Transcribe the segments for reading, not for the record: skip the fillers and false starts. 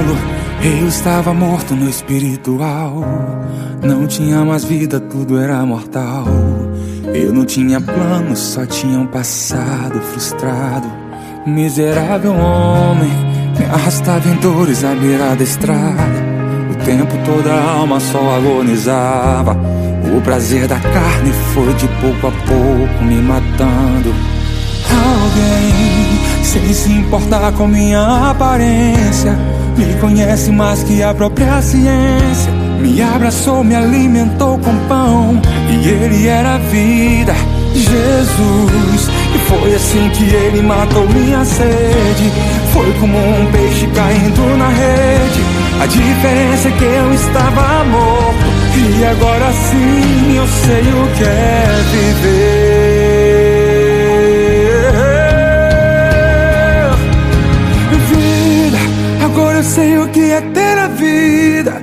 Paulo, eu estava morto no espiritual. Não tinha mais vida, tudo era mortal. Eu não tinha planos, só tinha um passado frustrado. Miserável homem, me arrastava em dores à beira da estrada. O tempo todo a alma só agonizava. O prazer da carne foi de pouco a pouco me matando. Alguém, sem se importar com minha aparência, me conhece mais que a própria ciência. Me abraçou, me alimentou com pão, e ele era a vida, Jesus. E foi assim que ele matou minha sede. Foi como um peixe caindo na rede. A diferença é que eu estava morto, e agora sim eu sei o que é viver. Vida, agora eu sei o que é ter a vida.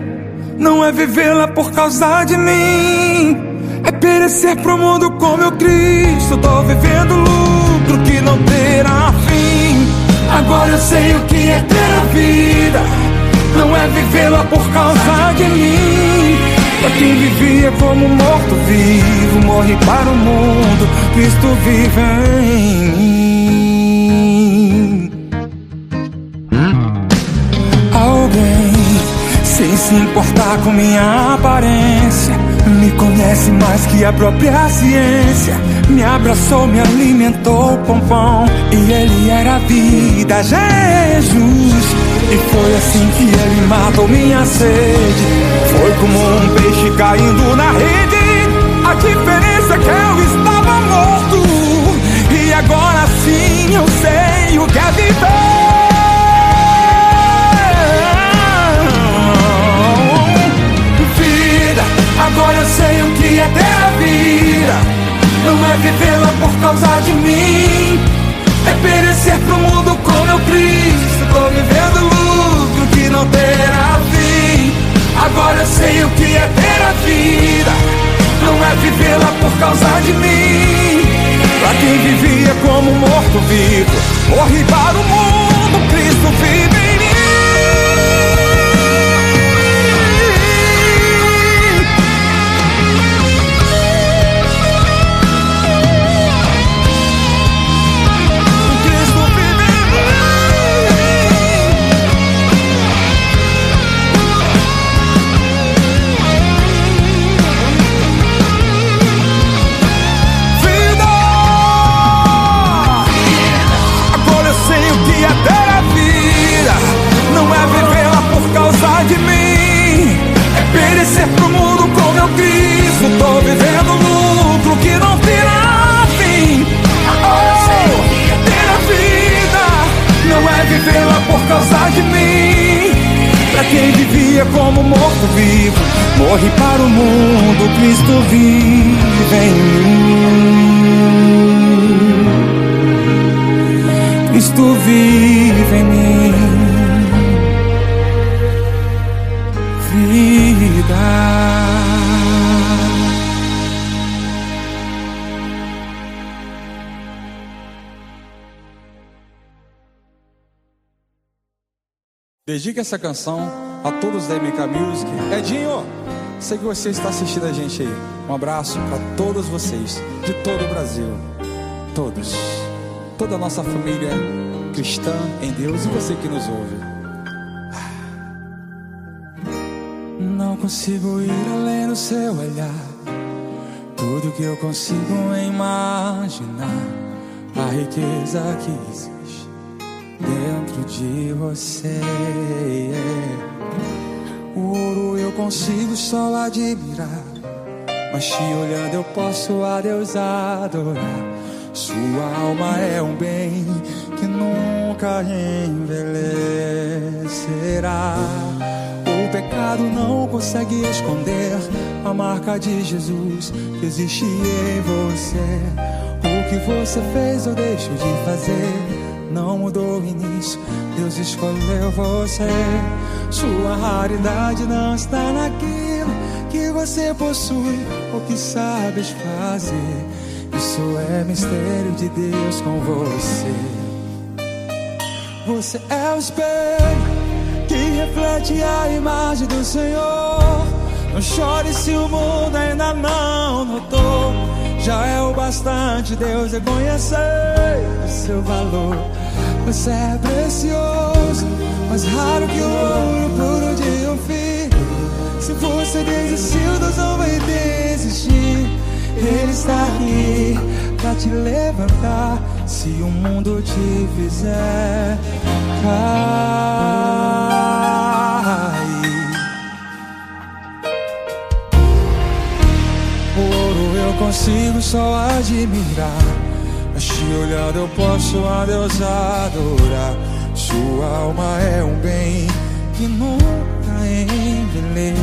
Não é vivê-la por causa de mim, é perecer pro mundo com meu Cristo. Tô vivendo lucro que não terá fim. Agora eu sei o que é ter a vida. Não é vivê-la por causa de mim. Pra quem vivia como morto-vivo, morre para o mundo, Cristo vive em mim. Alguém, sem se importar com minha aparência, me conhece mais que a própria ciência. Me abraçou, me alimentou com pão, e ele era a vida, Jesus. E foi assim que ele matou minha sede. Foi como um peixe caindo na rede. A diferença é que eu estava morto, e agora sim eu sei o que é viver. Vida, agora eu sei o que é ter a vida. Não é vivê-la por causa de mim, é perecer pro mundo com meu Cristo. Tô vivendo lucro que não terá fim. Agora eu sei o que é ter a vida. Não é vivê-la por causa de mim. Pra quem vivia como morto-vivo, morre para o mundo, Cristo vive em mim. De mim, é perecer pro mundo com meu Cristo. Tô vivendo lucro que não terá fim. Ter a vida não é vivê-la por causa de mim. Pra quem vivia como morto-vivo, morre para o mundo, Cristo vive em mim. Cristo vive em mim. Vida. Dedique essa canção a todos da MK Music. Edinho, sei que você está assistindo a gente aí. Um abraço para todos vocês, de todo o Brasil. Todos. Toda a nossa família cristã em Deus e você que nos ouve. Não consigo ir além do seu olhar. Tudo que eu consigo imaginar, a riqueza que existe dentro de você. O ouro eu consigo só admirar, mas te olhando eu posso a Deus adorar. Sua alma é um bem que nunca envelhecerá. O pecado não consegue esconder a marca de Jesus que existe em você. O que você fez ou deixou de fazer não mudou o início, Deus escolheu você. Sua raridade não está naquilo que você possui ou que sabes fazer. Isso é mistério de Deus com você. Você é o espelho que reflete a imagem do Senhor. Não chore se o mundo ainda não notou. Já é o bastante Deus reconhecer o seu valor. Você é precioso, mais raro que o ouro puro de Ofir. Se você desistiu, Deus não vai desistir. Ele está aqui pra te levantar. Se o mundo te fizer cair. O ouro eu consigo só admirar, mas te olhando eu posso a Deus adorar. Sua alma é um bem que nunca envelhecerá.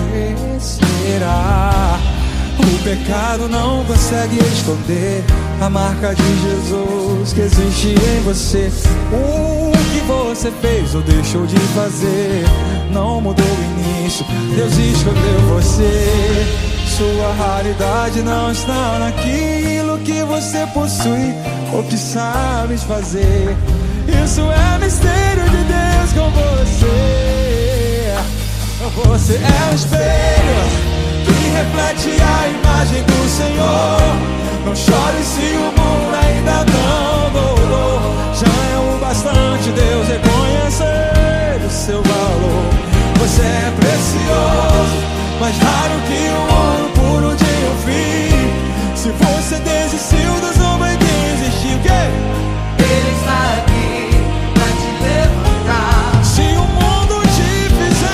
O pecado não consegue esconder a marca de Jesus que existe em você. O que você fez ou deixou de fazer não mudou o início, Deus escolheu você. Sua raridade não está naquilo que você possui ou que sabes fazer. Isso é mistério de Deus com você. Você é um espelho que reflete a imagem do Senhor. Não chore se o mundo ainda não mudou. Já é o bastante Deus reconhecer o seu valor. Você é precioso, mais raro que o ouro puro de Ofir. Se você desistiu, Deus não vai desistir. O quê? Ele está aqui pra te levantar. Se o mundo te fizer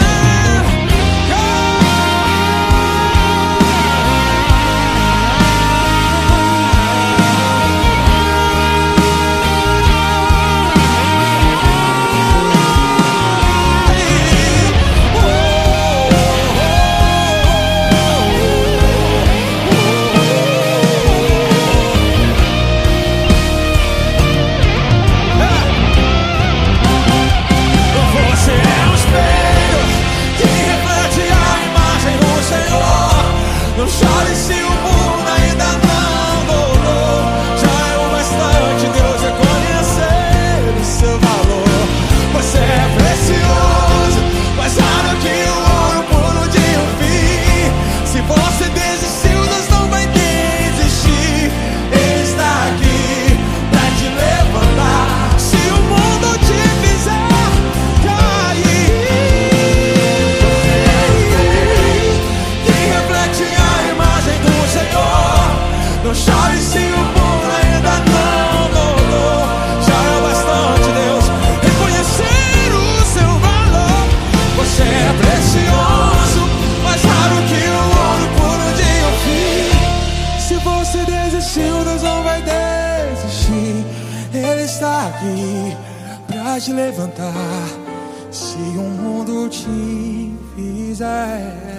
não chore se o mundo ainda não mudou. Já é o bastante Deus reconhecer o seu valor. Você é precioso, mais raro que o ouro puro de Ofir. Se você desistiu, Deus não vai desistir. Ele está aqui pra te levantar. Se o mundo te fizer cair, que reflete a imagem do Senhor. Não chore se o mundo ainda não mudou. Já é bastante Deus reconhecer o seu valor. Você é precioso, mais raro que o ouro puro de Ofir. Se você desistiu, Deus não vai desistir. Ele está aqui pra te levantar. Se o mundo te fizer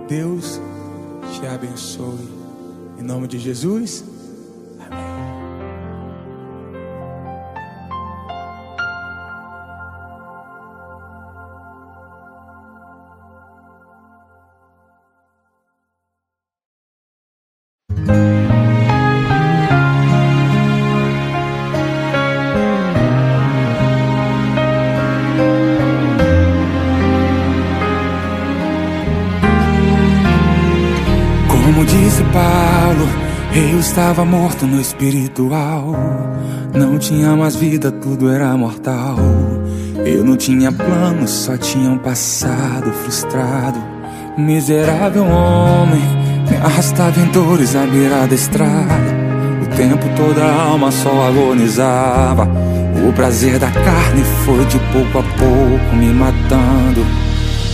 Deus te abençoe. Em nome de Jesus. Amém. Como disse Paulo, eu estava morto no espiritual. Não tinha mais vida, tudo era mortal. Eu não tinha planos, só tinha um passado frustrado. Miserável homem, me arrastava em dores à beira da estrada. O tempo todo a alma só agonizava. O prazer da carne foi de pouco a pouco me matando.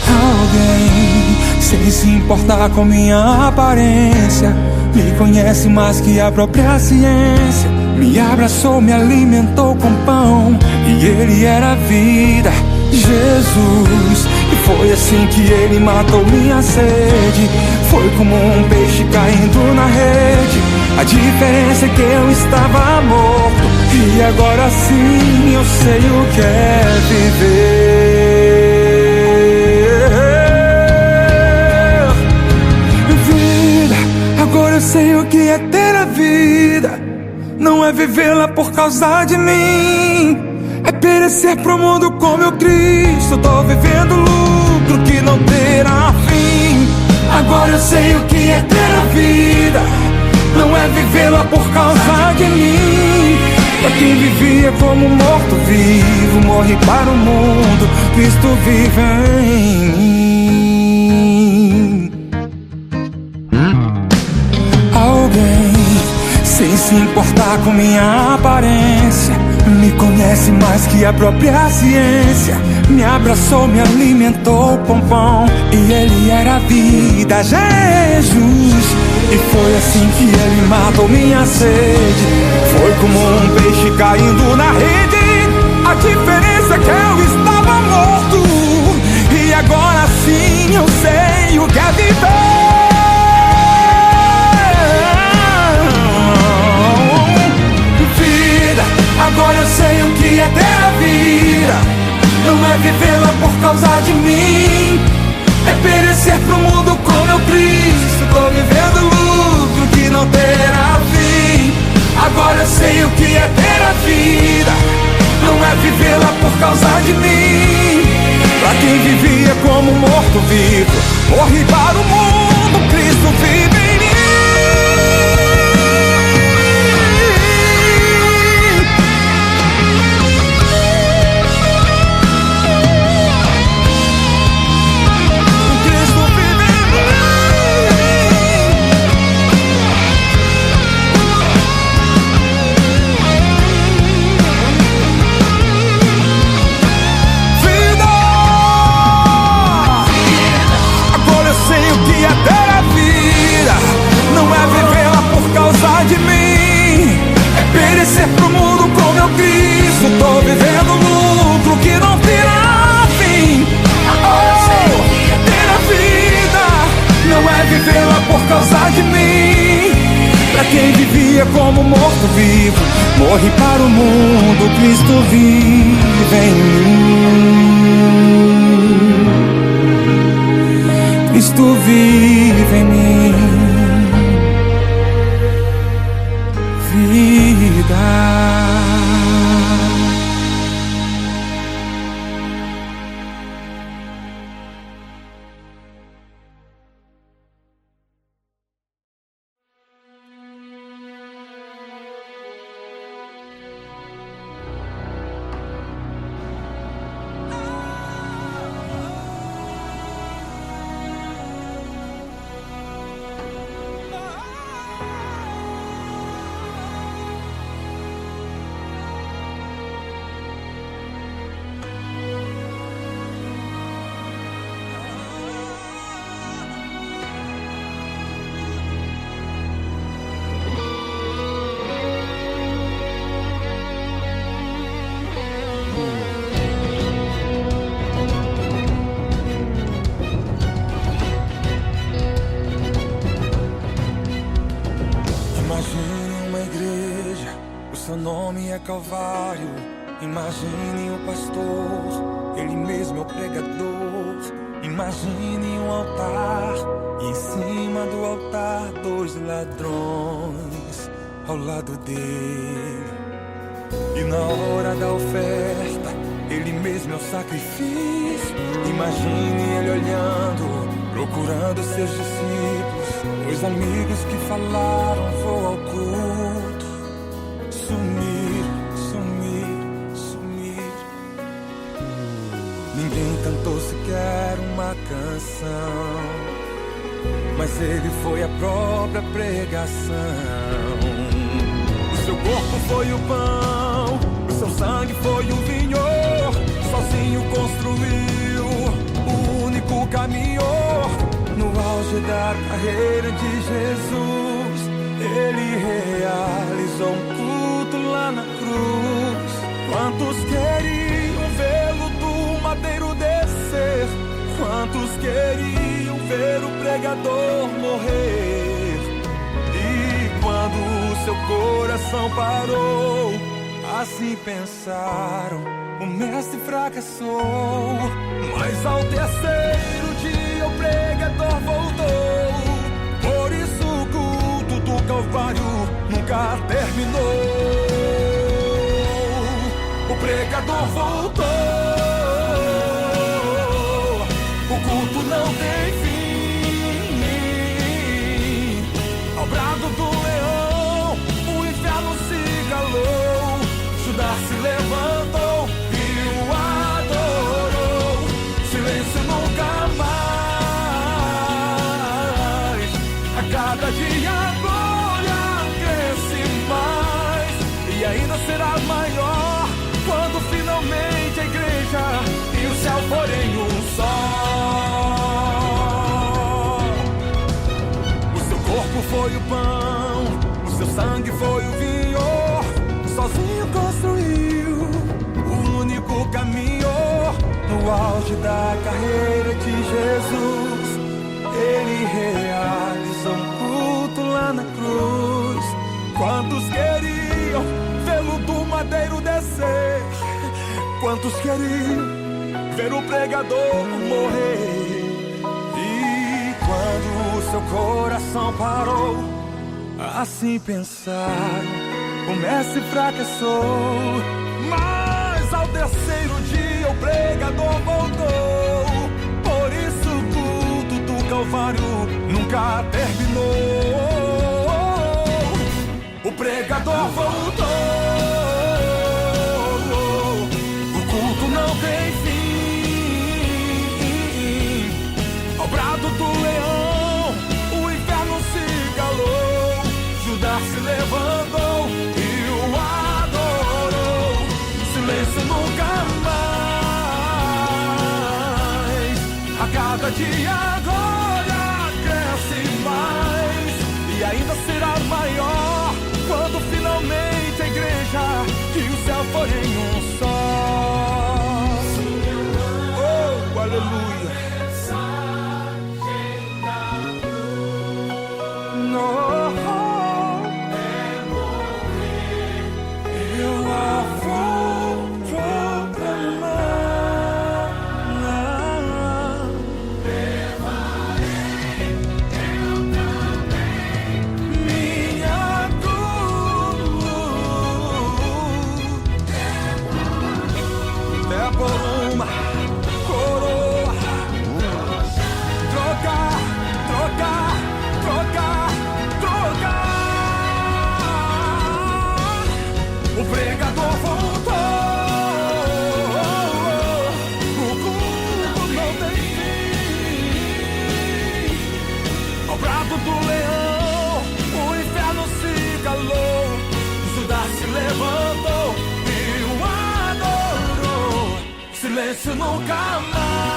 Alguém, sem se importar com minha aparência, me conhece mais que a própria ciência. Me abraçou, me alimentou com pão, e ele era a vida, Jesus. E foi assim que ele matou minha sede. Foi como um peixe caindo na rede. A diferença é que eu estava morto E agora sim eu sei o que é viver. Vida, agora eu sei o que é ter a vida. Não é vivê-la por causa de mim, é perecer pro mundo com meu Cristo. Tô vivendo lucro que não terá fim. Agora eu sei o que é ter a vida. Não é vivê-la por causa de mim. Pra quem vivia como morto-vivo, morre para o mundo, Cristo vive em mim. Alguém, sem se importar com minha aparência, me conhece mais que a própria ciência. Me abraçou, me alimentou com pão, e ele era a vida, Jesus. E foi assim que ele matou minha sede. Foi como um peixe caindo na rede. A diferença é que eu estava morto, e agora sim eu sei o que é viver. Vida, agora eu sei o que é ter a vida. Não é vivê-la por causa de mim, é perecer pro mundo com meu Cristo. Tô vivendo lucro que não terá fim. Agora eu sei o que é ter a vida. Não é vivê-la por causa de mim. Pra quem vivia como morto-vivo, morre para o mundo, Cristo vive em mim. De mim, é perecer pro mundo com meu Cristo. Tô vivendo lucro que não terá fim. Agora eu sei o que é ter a vida. Não é vivê-la por causa de mim. Pra quem vivia como morto-vivo, morre para o mundo, Cristo vive em mim. Cristo vive em mim. Vida. Seu nome é Calvário. Imagine o pastor, ele mesmo é o pregador. Imagine um altar, e em cima do altar 2 ladrões ao lado dele. E na hora da oferta, ele mesmo é o sacrifício. Imagine ele olhando, procurando seus discípulos, os amigos que falaram: vou ao culto. Sumir, sumir, sumir. Ninguém cantou sequer uma canção, mas ele foi a própria pregação. O seu corpo foi o pão, o seu sangue foi o vinho. Sozinho construiu o único caminho. No auge da carreira de Jesus, ele realizou um culto lá na cruz. Quantos queriam vê-lo do madeiro descer? Quantos queriam ver o pregador morrer? E quando o seu coração parou, a Assim pensaram, o mestre fracassou, mas ao terceiro dia o pregador voltou. Por isso o culto do Calvário nunca terminou. O pregador voltou, o culto não tem fim. Ao brado do leão, o inferno se calou. Judas se levantou e o adorou. Silêncio nunca mais. A cada dia a glória cresce mais, e ainda será maior quando finalmente a igreja e o céu forem um só. O seu corpo foi o pão, o seu sangue foi o vinho. Sozinho construiu o único caminho. No auge da carreira de Jesus, ele realizou um culto lá na cruz. Quantos queriam vê-lo do madeiro descer? Quantos queriam ver o pregador morrer? E quando o seu coração parou, assim pensaram, o mestre fracassou. Mas ao terceiro dia o pregador voltou. Por isso o culto do Calvário nunca terminou. O pregador voltou, o culto não tem fim. Ao brado do leão, o inferno se calou. Judas se levantou e o adorou. Silêncio nunca mais. A cada dia a glória cresce mais, e ainda será maior quando finalmente a igreja e o céu forem um só. Oh, aleluia. No. O pregador voltou, o culto não tem fim. Ao brado do leão, o inferno se calou. Judas se levantou e o adorou. Silêncio nunca mais.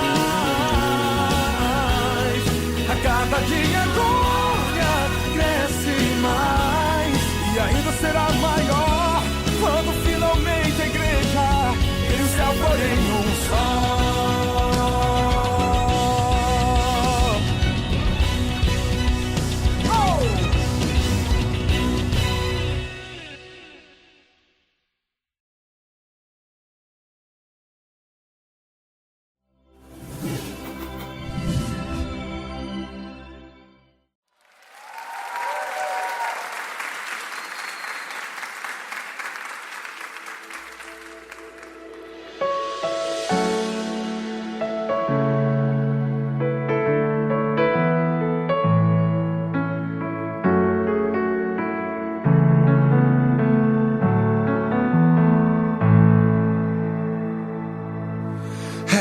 A cada dia a glória cresce mais, e ainda será maior quando finalmente a igreja e o céu forem um só.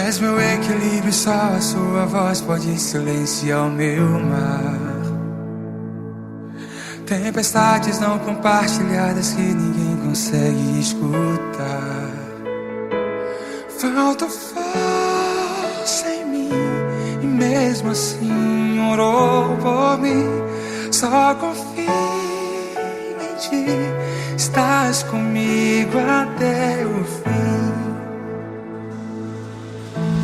És meu equilíbrio, só a sua voz pode silenciar o meu mar. Tempestades não compartilhadas que ninguém consegue escutar. Falta força em mim, e mesmo assim orou por mim. Só confio em ti, estás comigo até o fim.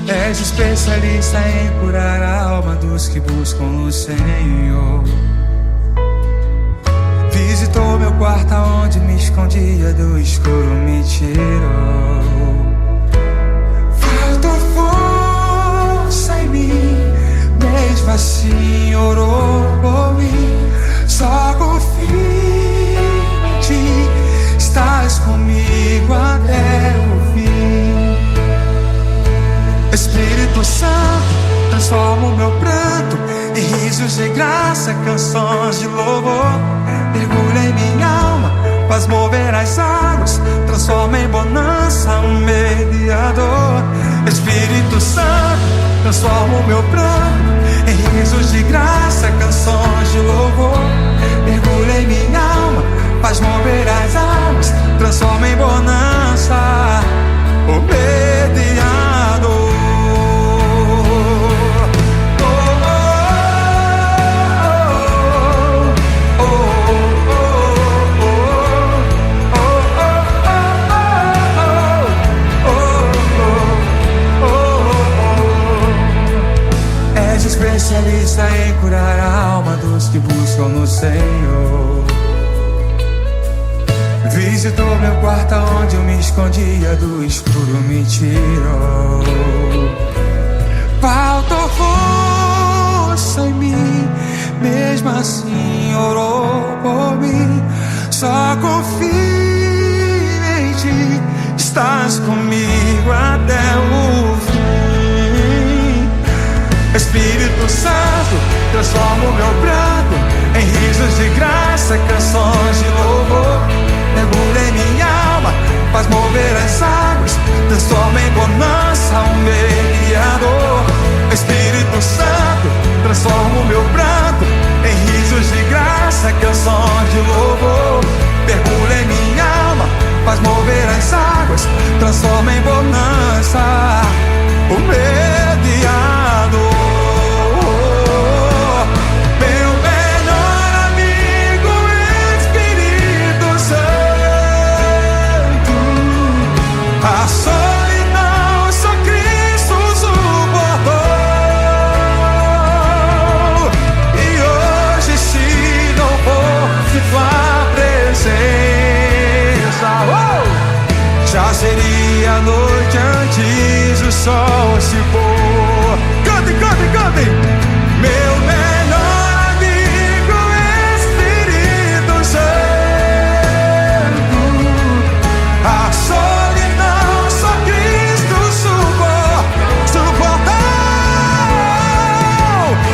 És especialista em curar a alma dos que buscam o Senhor. Visitou meu quarto onde me escondia do escuro, me tirou. Faltou força em mim, mesmo assim orou por mim. Só confia em ti, estás comigo até o fim. Espírito Santo, transforma o meu pranto em risos de graça, canções de louvor. Mergulha em minha alma, faz mover as águas, transforma em bonança um mediador. Espírito Santo, transforma o meu pranto em risos de graça, canções de louvor. Mergulha em minha alma, faz mover as águas, transforma em bonança o mediador. Especialista em curar a alma dos que buscam no Senhor. Visitou meu quarto onde eu me escondia do escuro, me tirou. Faltou força em mim, mesmo assim orou por mim. Só confia em ti, estás comigo até o fim. Espírito Santo, transforma o meu pranto em risos de graça, canções de louvor. Mergulha em minha alma, faz mover as águas, transforma em bonança um mediador. Espírito Santo, transforma o meu pranto em risos de graça, canções de louvor. Mergulha em minha alma, faz mover as águas, transforma em bonança o mediador. A solidão só Cristo suportou. E hoje, se não fosse tua presença, já seria noite antes do sol se pôr. Cantem, cantem, cantem. Meu melhor amigo, Espírito Santo. A solidão só Cristo suportou.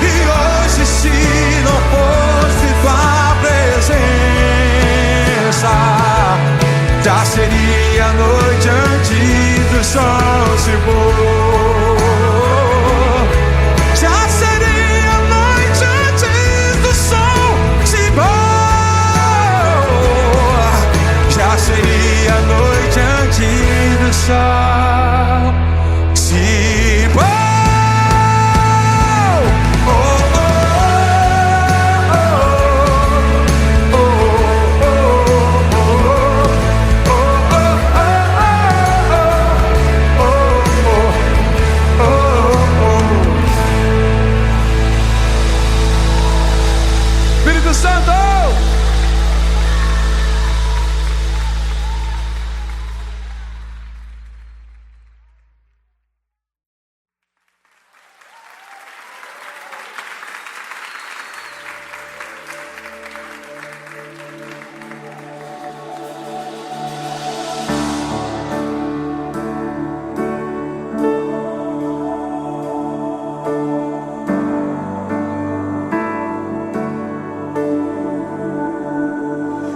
E hoje, se não fosse tua presença, já seria noite antes do sol se pôr. Já seria noite antes do sol se pôr. Já seria noite antes do sol se pôr. Espírito Santo!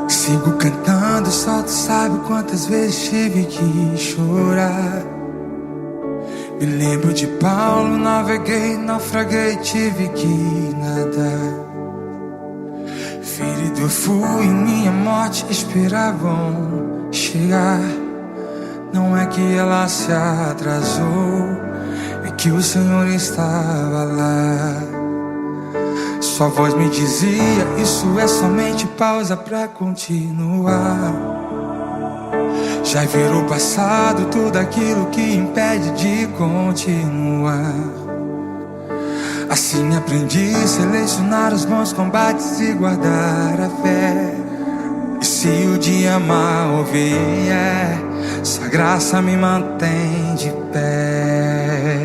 Sigo cantando, só tu sabe quantas vezes tive que chorar. Me lembro de Paulo, naveguei, naufraguei, tive que nadar. Ferido eu fui, minha morte esperavam chegar. Não é que ela se atrasou, é que o Senhor estava lá. Sua voz me dizia, isso é somente pausa pra continuar. Já virou passado tudo aquilo que impede de continuar. Assim aprendi a selecionar os bons combates e guardar a fé. Se o dia mal vier, sua graça me mantém de pé.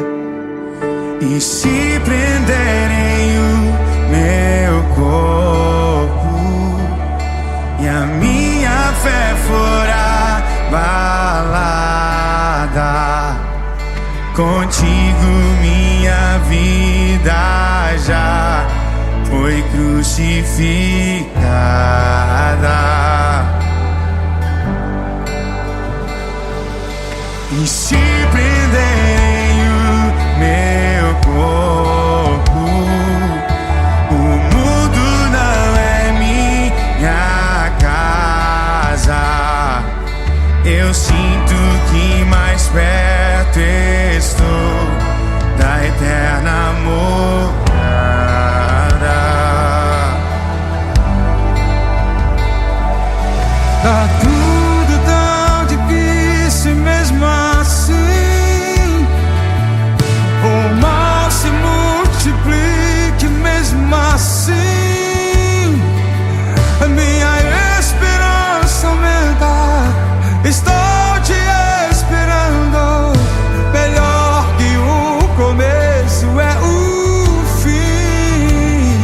E se prenderem o meu corpo e a minha fé for abalada, contigo minha vida já foi crucificada. E se prenderem o meu corpo, o mundo não é minha casa. Eu sinto que mais perto estou da eterna morada. Tá tudo tão difícil, mesmo assim o mal se multiplique, mesmo assim a minha esperança aumenta. Estou te esperando, melhor que o começo é o fim.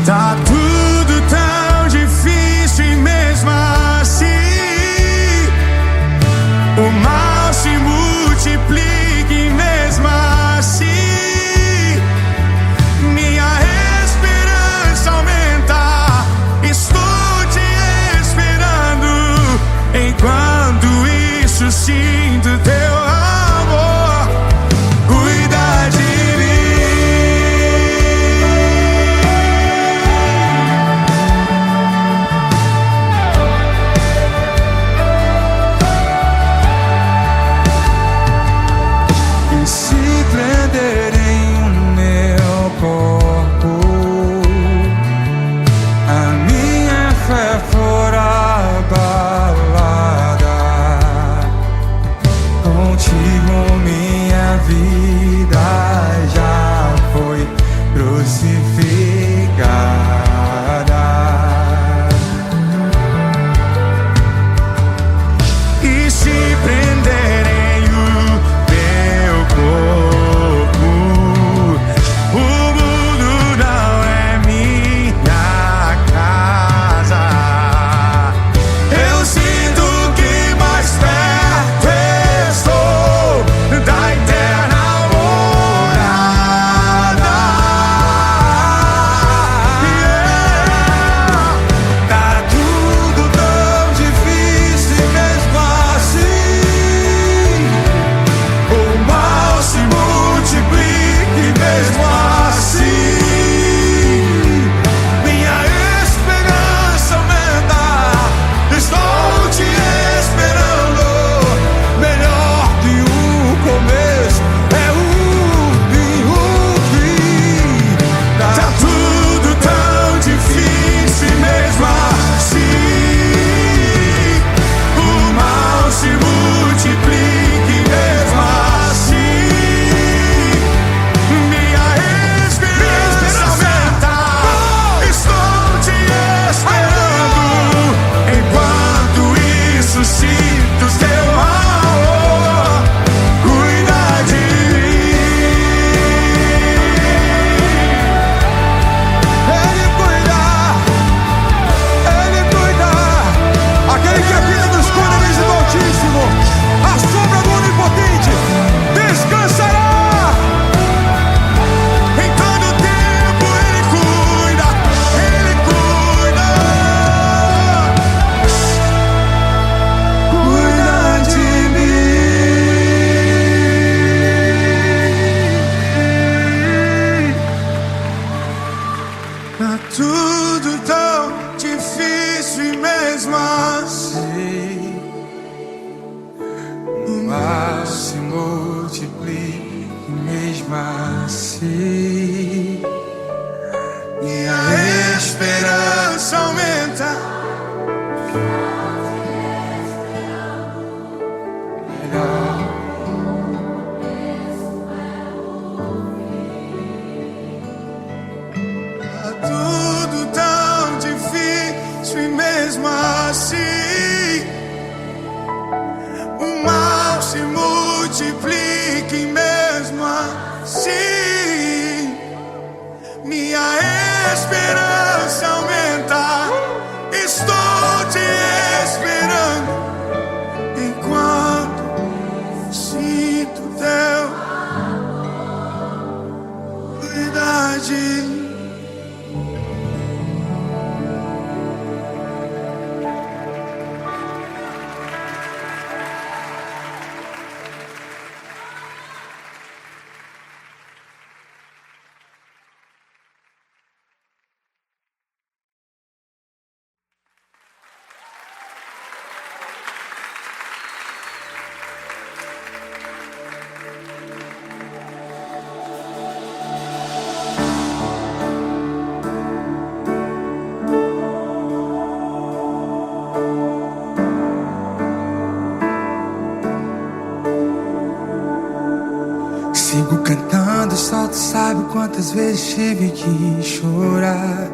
Tá tudo tão difícil e mesmo assim o mal se multiplica e mesmo assim minha esperança aumenta. Estou te esperando, enquanto isso sinto teu amor cuida de mim. E se prenderem o meu corpo, a minha fé for abalada, contigo minha vida já foi crucificada. E se prenderem o meu corpo, o mundo não é minha casa. Eu sinto que mais perto estou da eterna morada. Yeah. Tá tudo tão difícil, mesmo assim o mal se multiplica e mesmo assim minha esperança aumenta. Estou te esperando, melhor que o começo é o fim. Tá tudo tão difícil e mesmo assim o mal se multiplica e mesmo assim minha esperança aumenta. Estou te esperando, enquanto isso sinto teu amor cuida de mim. Ele cuida, Ele cuida. Aquele que habita no esconderijos do Altíssimo, a sombra do Onipotente descansará. Em todo tempo Ele cuida, Ele cuida. Cuida de mim. Tá tudo tão difícil e mesmo assim o mal se multiplica e mesmo assim minha esperança aumenta. Melhor. Tá tudo tão difícil e mesmo multipliquem mesmo assim. Minha esperança aumenta. Estou te esperando enquanto sinto teu verdade. Sigo cantando, só tu sabe quantas vezes tive que chorar.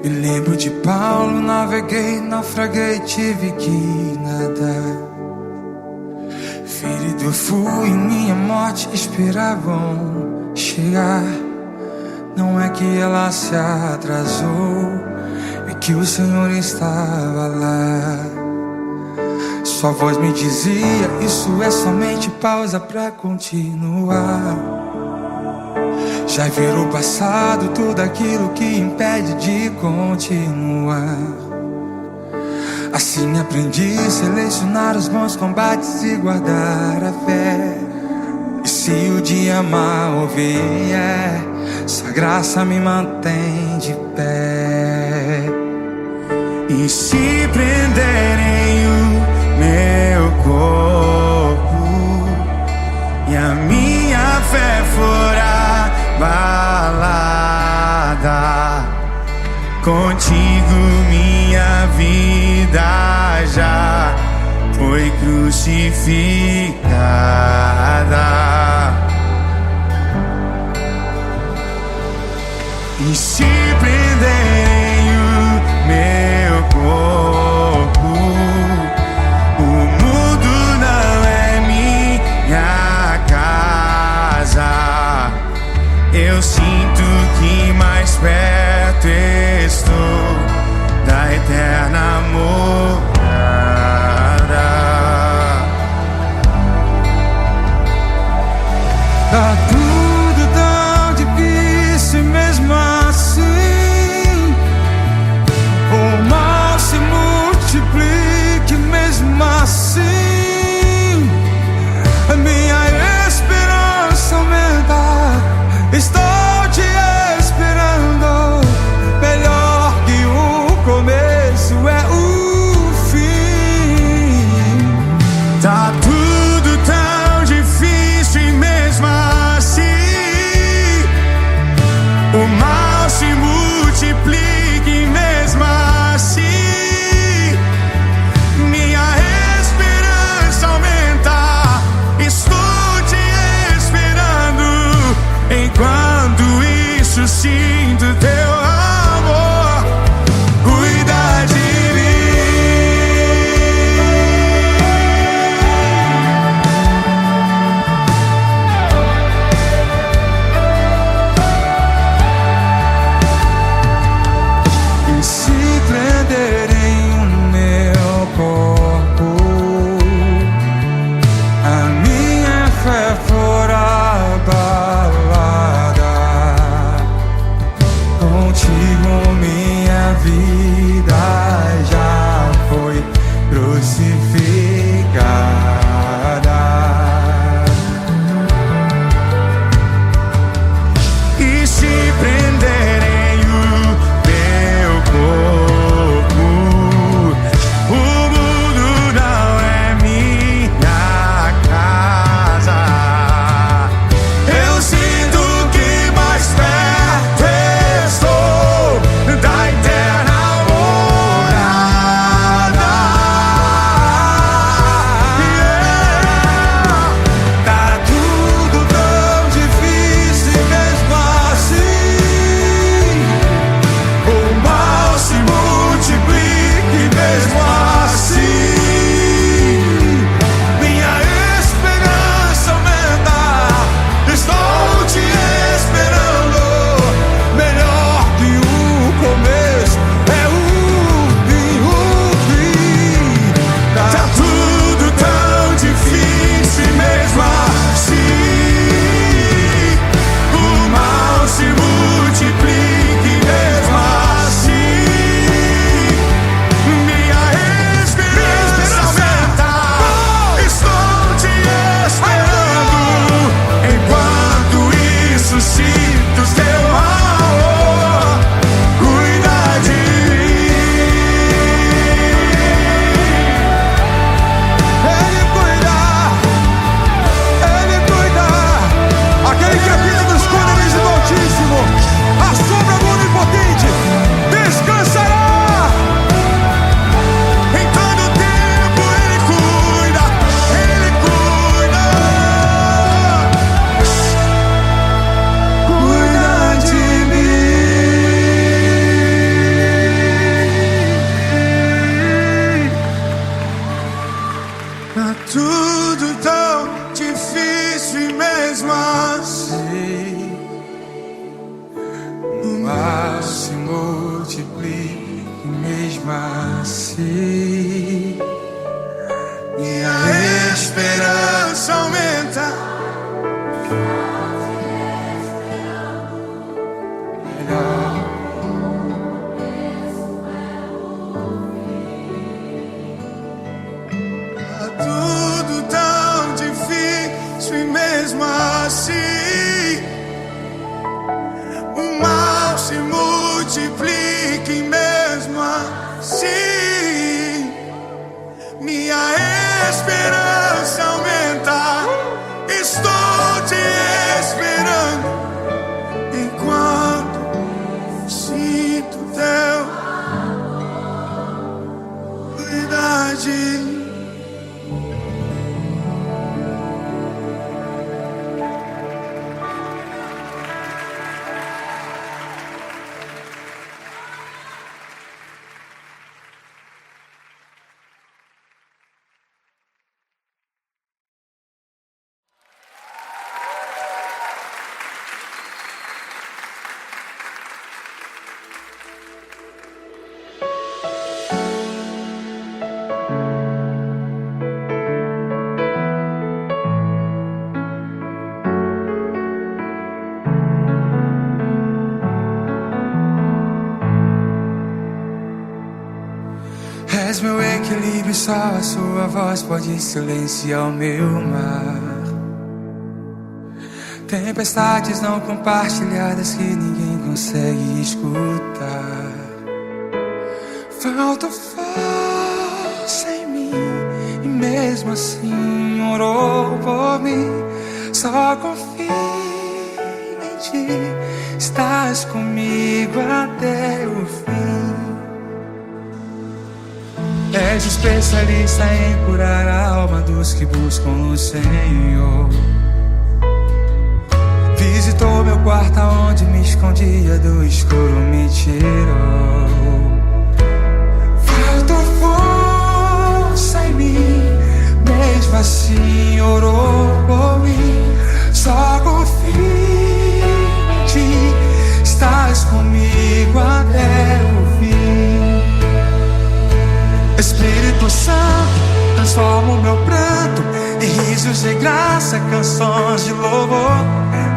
Me lembro de Paulo, naveguei, naufraguei, tive que nadar. Ferido eu fui, minha morte esperavam chegar. Não é que ela se atrasou, é que o Senhor estava lá. Sua voz me dizia, isso é somente pausa pra continuar. Já virou passado tudo aquilo que impede de continuar. Assim aprendi a selecionar os bons combates e guardar a fé. E se o dia mal vier, sua graça me mantém de pé. E se prenderem o meu corpo e a minha fé for abalada, contigo minha vida já foi crucificada. E se prenderem o meu corpo, o mundo não é minha casa. Eu sinto que mais perto estou da eterna morada. Tá tudo tão difícil mesmo assim. O mal se multiplique mesmo assim. A minha esperança aumenta. Estou te esperando. Melhor que o começo é o fim. Tá tudo tão difícil e mesmo assim o mal se multiplica e mesmo assim minha esperança aumenta. Estou te esperando enquanto isso sinto teu amor cuidar de E se prenderem o meu corpo, a minha fé for abalada, contigo minha vida já foi crucificada. E se prenderem o meu corpo, o mundo não é minha casa. Eu sinto que mais perto estou da eterna morada. Yeah. Tá tudo tão difícil e mesmo assim o mal se multiplica e mesmo assim minha esperança aumenta. Tá tudo tão difícil e mesmo assim o mal se multiplica e mesmo assim minha esperança aumenta. Estou te esperando enquanto sinto teu verdade. És meu equilíbrio, só a sua voz pode silenciar o meu mar. Tempestades não compartilhadas que ninguém consegue escutar. Falta força em mim e mesmo assim orou por mim. Só confio em ti, estás comigo até o fim. És especialista em curar a alma dos que buscam o Senhor. Visitou meu quarto onde me escondia, do escuro me tirou. Faltou força em mim, mesmo assim orou por mim. Só confio em ti, estás comigo até o fim. Espírito Santo, transforma o meu pranto em risos de graça, canções de louvor.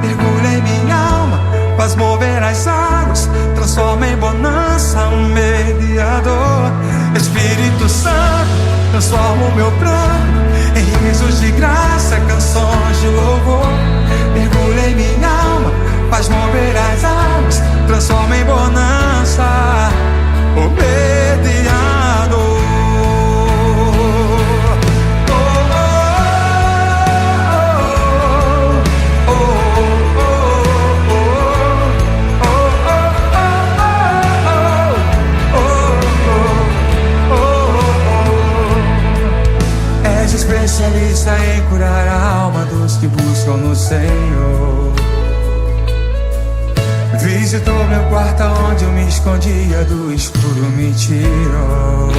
Mergulha em minha alma, faz mover as águas, transforma em bonança o mediador. Espírito Santo, transforma o meu pranto em risos de graça, canções de louvor. Mergulha em minha alma, faz mover as águas, transforma em bonança o mediador. Especialista em curar a alma dos que buscam no Senhor. Visitou meu quarto onde eu me escondia, do escuro me tirou.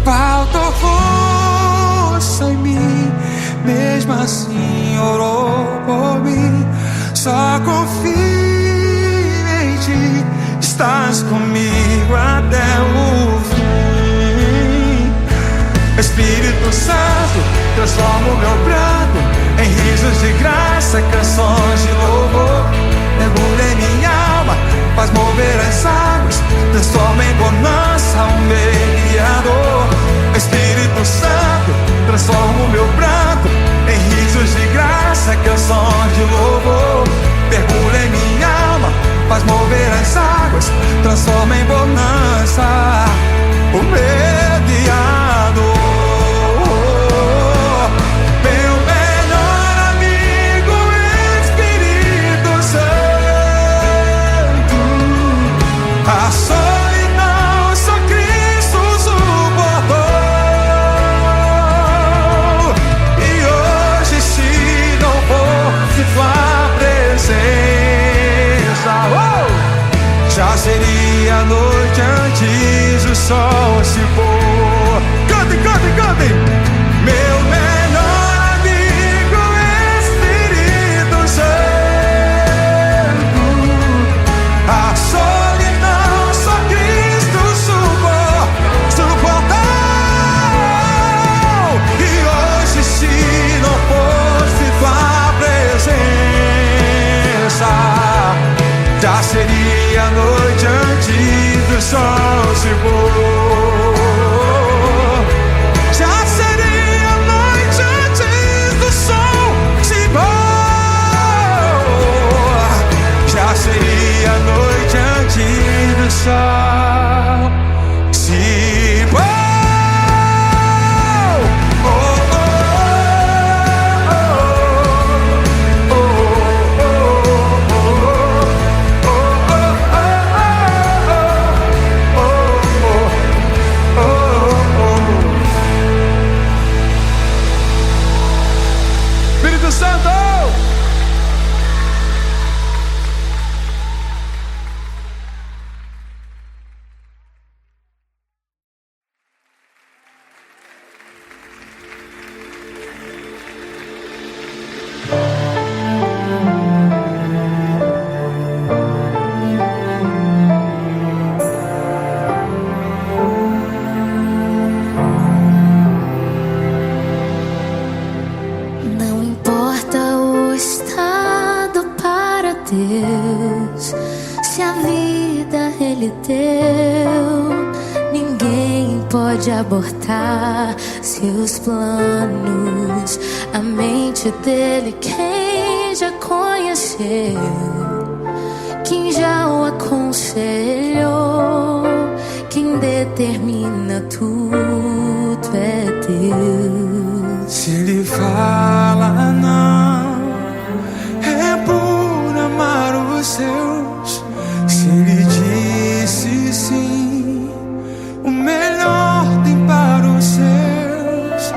Faltou força em mim, mesmo assim orou por mim. Só confio em ti, estás comigo até o fim. Espírito Santo, transforma o meu pranto em risos de graça, canções de louvor. Mergulha em minha alma, faz mover as águas, transforma em bonança o mediador. Espírito Santo, transforma o meu pranto em risos de graça, canções de louvor. Mergulha em minha alma, faz mover as águas, transforma em bonança o mediador. A solidão só Cristo suportou. E hoje, se não fosse tua presença, já seria noite antes do sol se pôr. já seria noite antes do sol se pôr. Já seria noite antes do sol se pôr. Já seria noite antes do sol se pôr. Espírito Santo! Não importa o estado para Deus, se a vida Ele deu, ninguém pode abortar seus planos. A mente dele, quem já conheceu, quem já o aconselhou, quem determina tudo é Deus. Se ele fala não, é por amar os seus. Se ele disse sim, o melhor tem para os seus.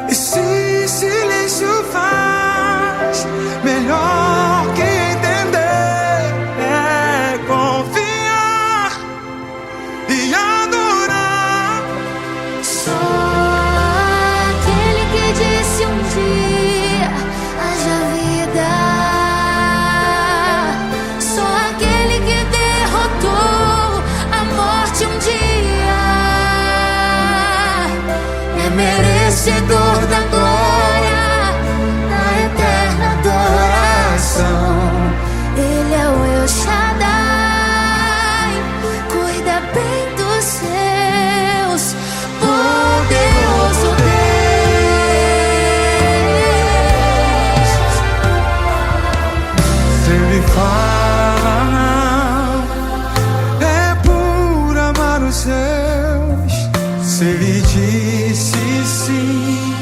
E se silêncio faz, melhor que entender é confiar e adorar. Só aquele que disse um dia haja vida, só aquele que derrotou a morte um dia é merecedor da glória, da eterna adoração. Ele é o El Shaddai, cuida bem dos seus, poderoso Deus. Se ele fala não, é por amar os seus. Se ele disse sim,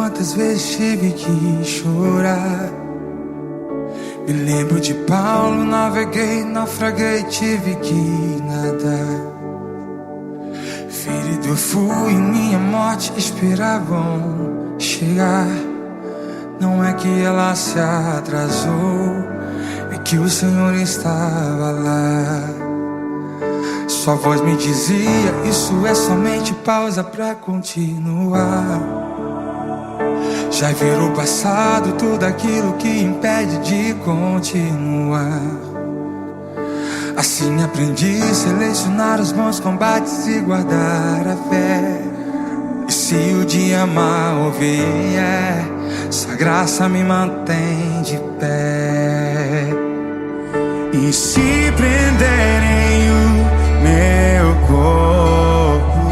quantas vezes tive que chorar. Me lembro de Paulo, naveguei, naufraguei, tive que nadar. Ferido eu fui, minha morte esperavam chegar. Não é que ela se atrasou, é que o Senhor estava lá. Sua voz me dizia, isso é somente pausa pra continuar. Já virou passado tudo aquilo que impede de continuar. Assim aprendi a selecionar os bons combates e guardar a fé. E se o dia mal vier, sua graça me mantém de pé. E se prenderem o meu corpo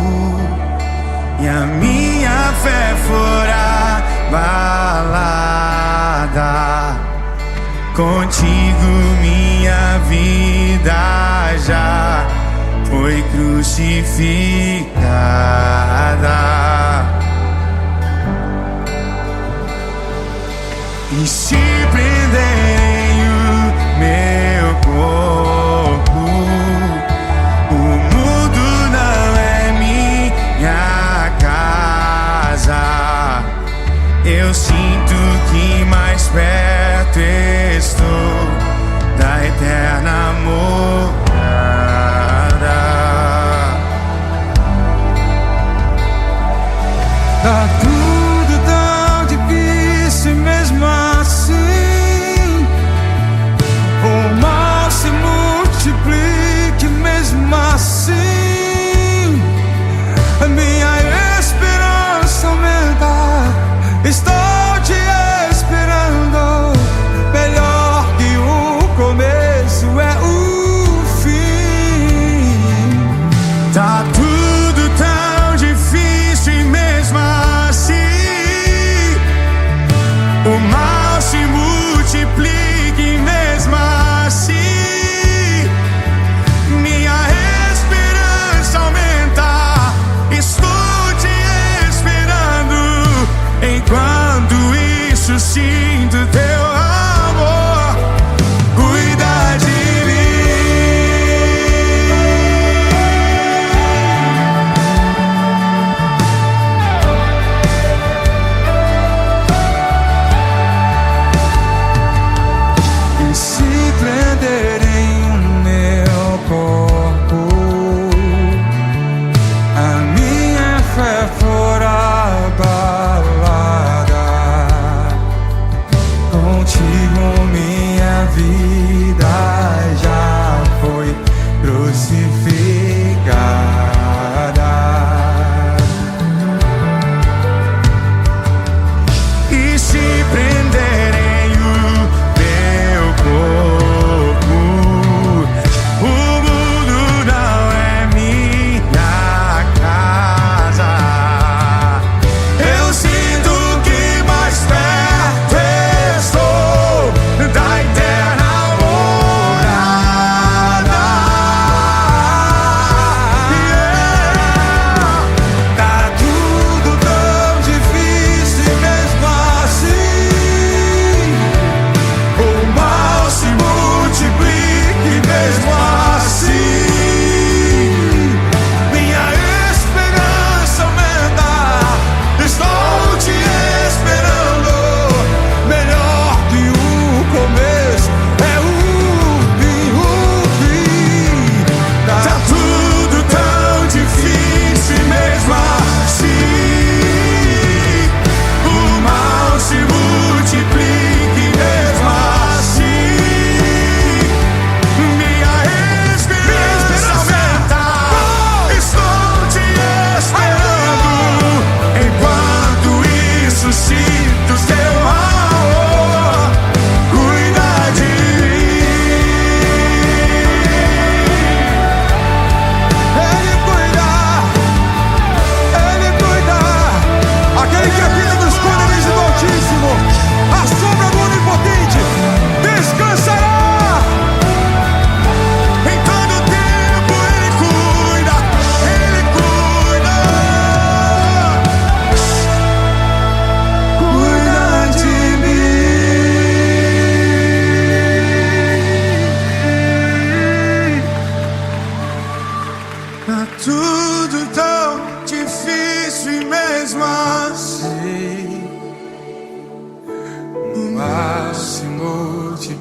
e a minha fé for abalada, contigo minha vida já foi crucificada. E se prenderem o meu corpo, o mundo não é minha casa. Eu sinto que mais perto estou da eterna morada. Tá tudo tão difícil, mesmo assim o mal se multiplique, mesmo assim a minha esperança aumenta. Estou te esperando, melhor que o começo é o fim. Tá tudo tão difícil e mesmo assim o mal se multiplica e mesmo assim minha esperança aumenta. Estou te esperando, enquanto isso sinto teu amor cuida de mim. E se prenderem o meu corpo, a minha fé for abalada, contigo minha vida já foi crucificada. E se prenderem o meu corpo, o mundo não é minha casa. Eu sinto que mais perto estou da eterna morada.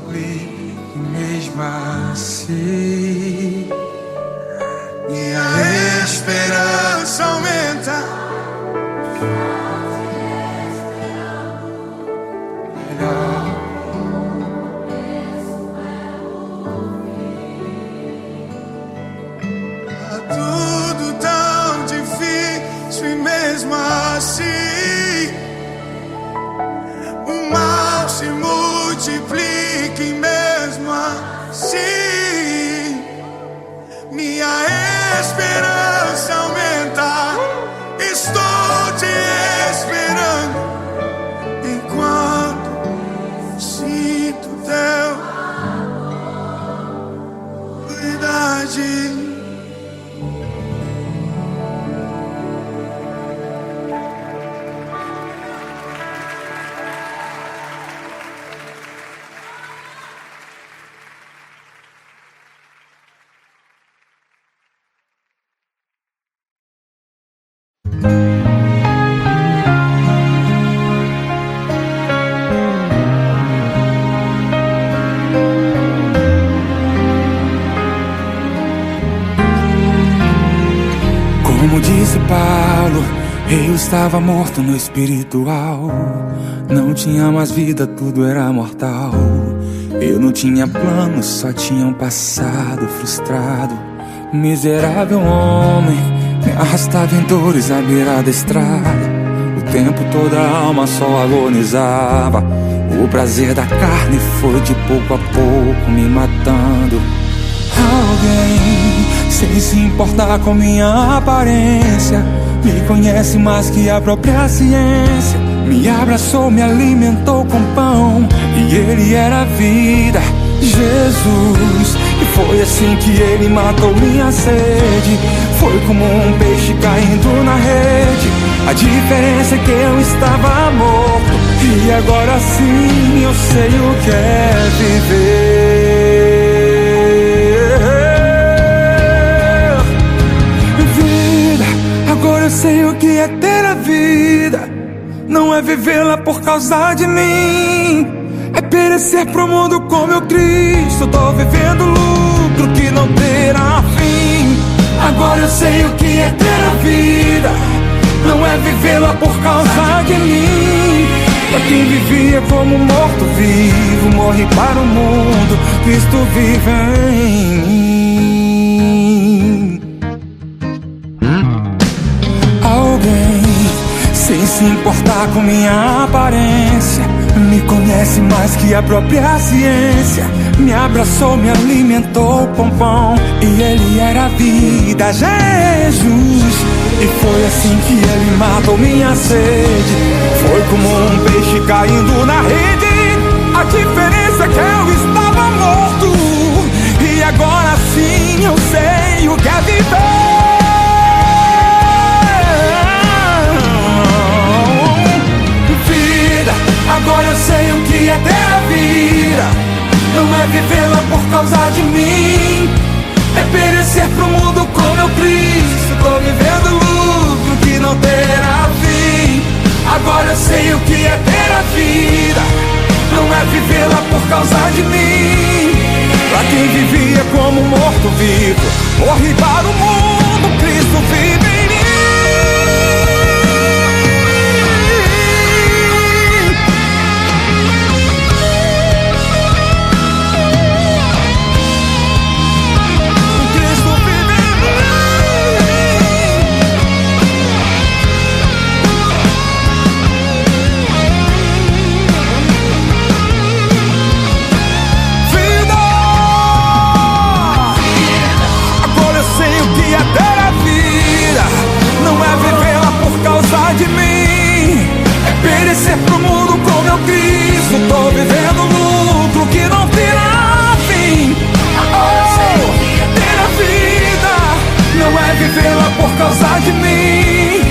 multiplique mesmo assim. Minha esperança aumenta. Tá tudo tão difícil e mesmo assim o mal se multiplica e mesmo assim minha esperança aumenta. Estou te esperando enquanto sinto teu verdade. Como disse Paulo, eu estava morto no espiritual. Não tinha mais vida, tudo era mortal. Eu não tinha planos, só tinha um passado frustrado. Miserável homem, me arrastava em dores à beira da estrada. O tempo todo a alma só agonizava. O prazer da carne foi de pouco a pouco me matando. Alguém, sem se importar com minha aparência, me conhece mais que a própria ciência. Me abraçou, me alimentou com pão, e ele era a vida, Jesus. E foi assim que ele matou minha sede. Foi como um peixe caindo na rede. A diferença é que eu estava morto, e agora sim eu sei o que é viver. Agora eu sei o que é ter a vida. Não é vivê-la por causa de mim, é perecer pro mundo com meu Cristo. Tô vivendo lucro que não terá fim. Agora eu sei o que é ter a vida. Não é vivê-la por causa de mim. Pra quem vivia como morto-vivo, morre para o mundo, Cristo vive em mim. Alguém, sem se importar com minha aparência, me conhece mais que a própria ciência. Me abraçou, me alimentou com pão, e ele era a vida, Jesus. E foi assim que ele matou minha sede. Foi como um peixe caindo na rede. A diferença é que eu estava morto, e agora sim eu sei o que é viver. Agora eu sei o que é ter a vida. Não é vivê-la por causa de mim, é perecer pro mundo com meu Cristo. Tô vivendo lucro que não terá fim. Agora eu sei o que é ter a vida. Não é vivê-la por causa de mim. Pra quem vivia como morto-vivo, morre para o mundo, Cristo vive em mim. De mim, é perecer pro mundo com meu Cristo. Tô vivendo lucro que não terá fim. Oh, ter a vida não é vivê-la por causa de mim.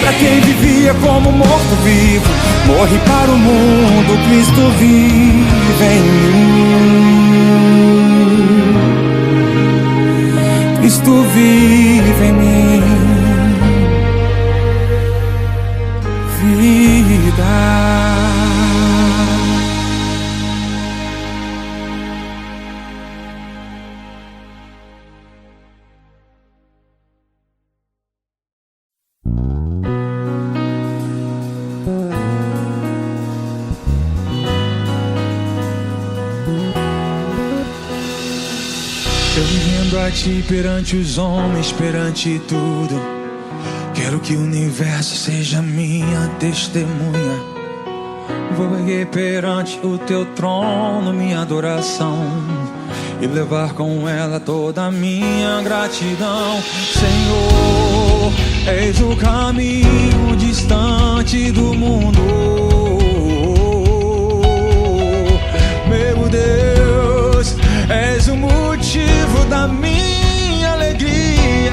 Pra quem vivia como morto-vivo, morre para o mundo, Cristo vive em mim. Cristo vive em mim. Vida. Eu me rendo a ti perante os homens, perante tudo. Quero que o universo seja minha testemunha. Vou erguer perante o teu trono minha adoração e levar com ela toda a minha gratidão. Senhor, eis o caminho distante do mundo. Meu Deus, és o motivo da minha alegria.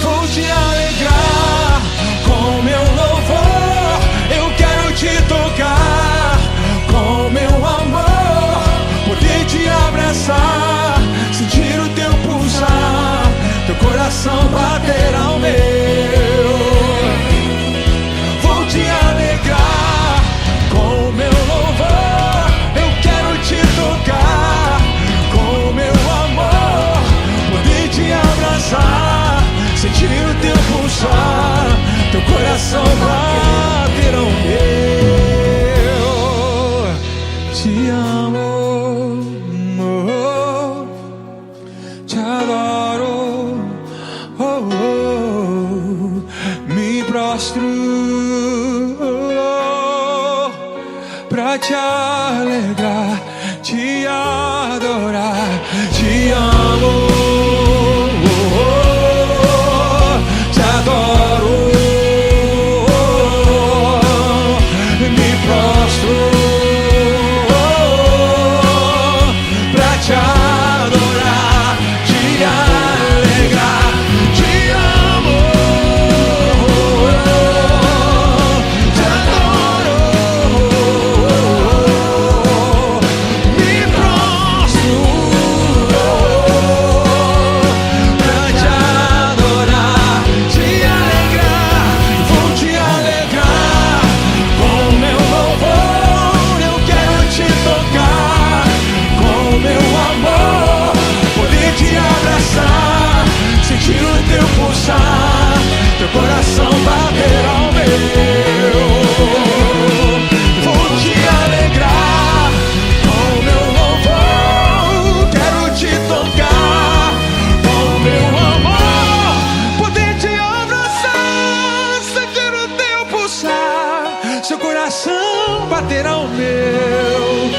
Vou te alegrar com meu louvor. Eu quero te tocar com meu amor, poder te abraçar, sentir o teu pulsar, teu coração bater ao meu. Vou te alegrar com meu louvor. Eu quero te tocar com meu amor, poder te abraçar, sentir o teu pulsar, teu coração bater ao meu. Te amo, oh, te adoro, oh, oh, me prostro pra te alegrar, te adorar. Te amo, oh, oh, te adoro, me prostro pra te adorar, te alegrar. Te amo, te adoro, me prostro pra te adorar, te alegrar. Vou te alegrar com meu louvor. Eu quero te tocar com meu amor, poder te abraçar, sentir o teu pulsar, teu coração bater ao meu. Vou te alegrar com meu louvor. Quero te tocar com meu amor, poder te abraçar, sentir o teu pulsar, seu coração bater ao meu,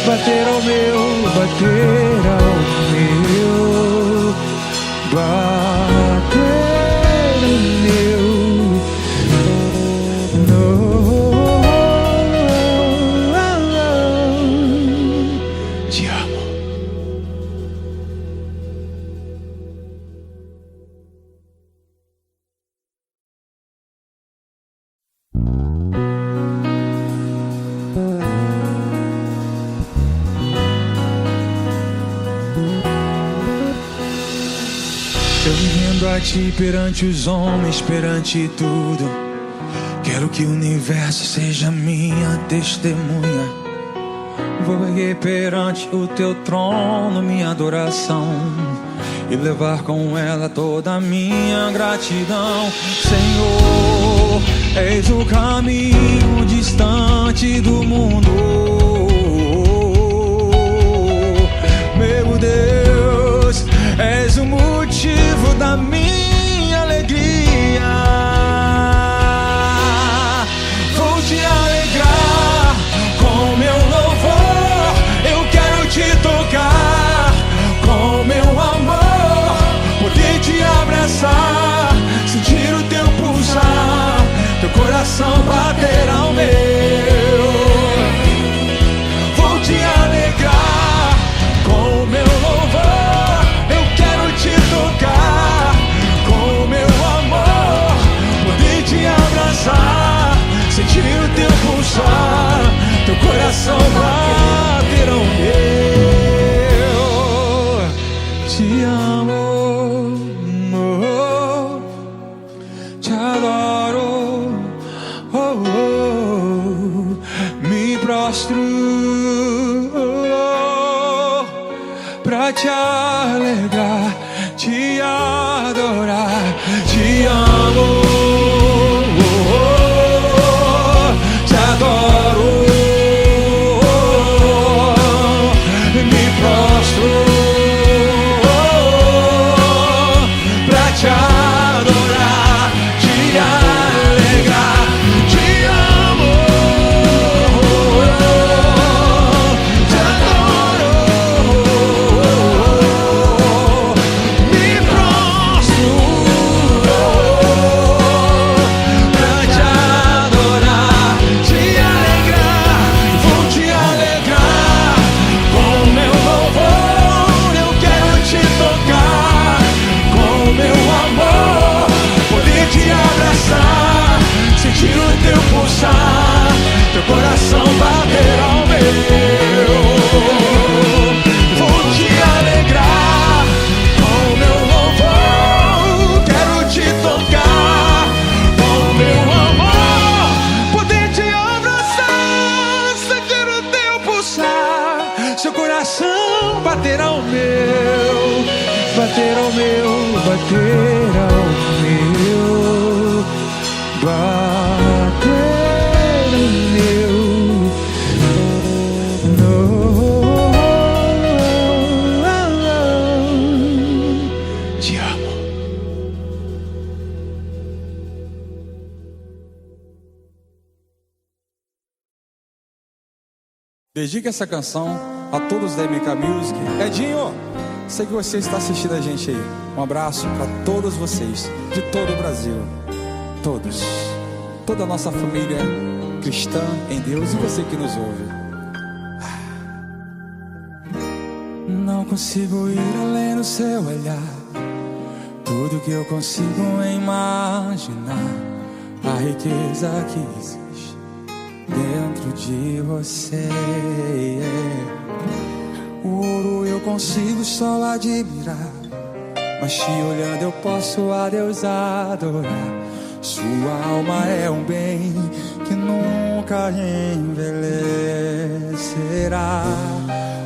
bater ao meu, bater ao meu, bater ao meu. No, te amo. Eu me rendo a ti perante os homens, perante tudo. Quero que o universo seja minha testemunha. Vou erguer perante o teu trono minha adoração e levar com ela toda a minha gratidão. Senhor, eis o caminho distante do mundo. Meu Deus, és o motivo da minha alegria. Vou te alegrar com meu louvor. Eu quero te tocar com meu amor, poder te abraçar, sentir o teu pulsar, teu coração bater ao meu. Vou te alegrar com meu louvor. Eu quero te tocar com meu amor, poder te abraçar, sentir o teu pulsar, teu coração bater ao meu. Te amo, oh, te adoro, oh, oh, me prostro pra te alegrar, te adorar. Te amo, oh, oh, te adoro, bater ao meu, bater ao meu, bater ao meu, bater ao meu. Te amo. Dedique essa canção a todos da MK Music. Edinho, sei que você está assistindo a gente aí. Um abraço para todos vocês, de todo o Brasil. Todos. Toda a nossa família cristã em Deus e você que nos ouve. Não consigo ir além do seu olhar. Tudo que eu consigo é imaginar a riqueza que existe dentro de você. O ouro eu consigo só admirar, mas te olhando eu posso a Deus adorar. Sua alma é um bem que nunca envelhecerá.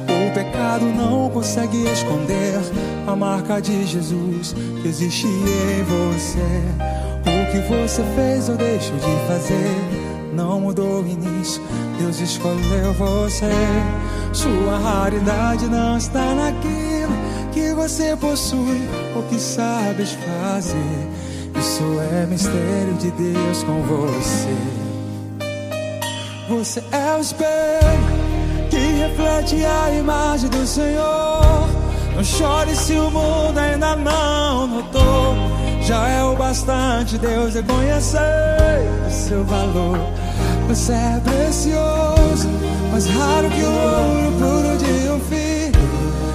O pecado não consegue esconder a marca de Jesus que existe em você. O que você fez ou deixou de fazer não mudou o início, Deus escolheu você. Sua raridade não está naquilo que você possui ou que sabes fazer. Isso é mistério de Deus com você. Você é o espelho que reflete a imagem do Senhor. Não chore se o mundo ainda não notou. Já é o bastante Deus reconhecer o seu valor. Você é precioso, mais raro que o ouro puro de um fio.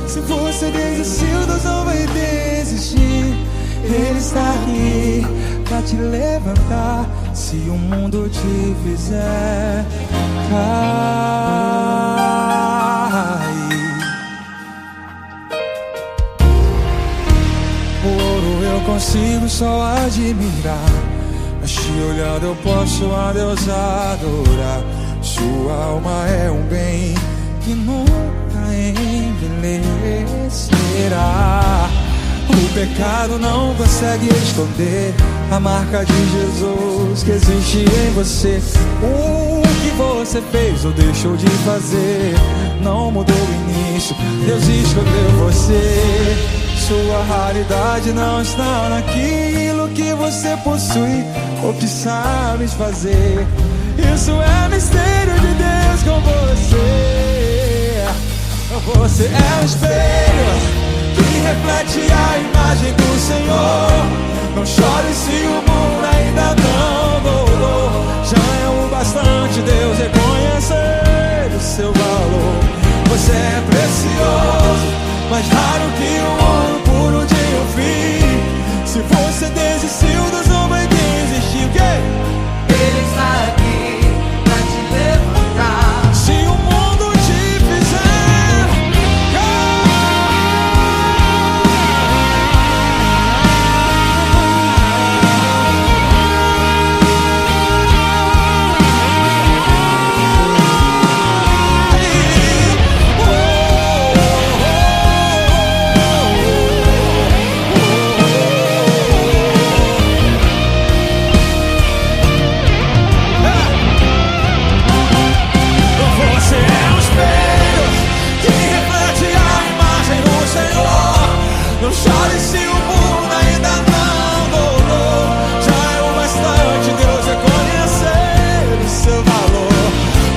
Se você desistiu, Deus não vai desistir. Ele está aqui pra te levantar se o mundo te fizer cair. O ouro eu consigo só admirar, mas te olhando eu posso a Deus adorar. Sua alma é um bem que nunca envelhecerá. O pecado não consegue esconder a marca de Jesus que existe em você. O que você fez ou deixou de fazer não mudou o início, Deus escolheu você. Sua raridade não está naquilo que você possui ou que sabes fazer. Isso é mistério de Deus com você. Você é um espelho que reflete a imagem do Senhor. Não chore se o mundo ainda não mudou. Já é o bastante Deus reconhecer o seu valor. Você é precioso, mais raro que o ouro puro de um fio. Se você desistiu, Deus não vai desistir. O quê? Ele está aqui pra te levantar. Se o mundo te fizer não chore se o mundo ainda não mudou. Já é o bastante Deus reconhecer o seu valor.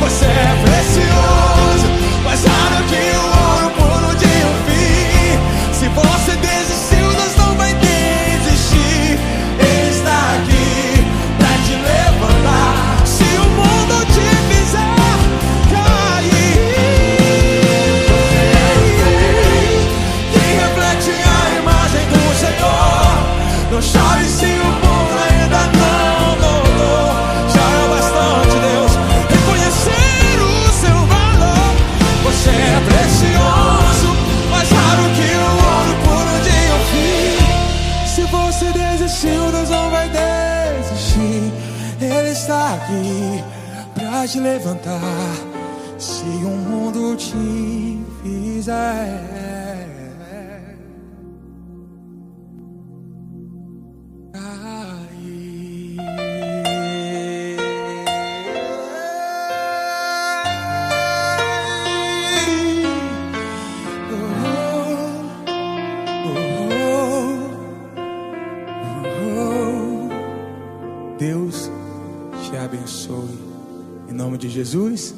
Você é precioso, mais raro que o ouro puro de um fio. Se você desistiu, Deus não vai desistir. Ele está aqui pra te levantar se o mundo te fizer cair. Não chore se o mundo ainda não mudou. Já é bastante Deus reconhecer o seu valor. Você é precioso, mais raro que o ouro puro de um fio. Se você desistiu, Deus não vai desistir. Ele está aqui pra te levantar se que o mundo te fizer cair. Deus te abençoe. Em nome de Jesus.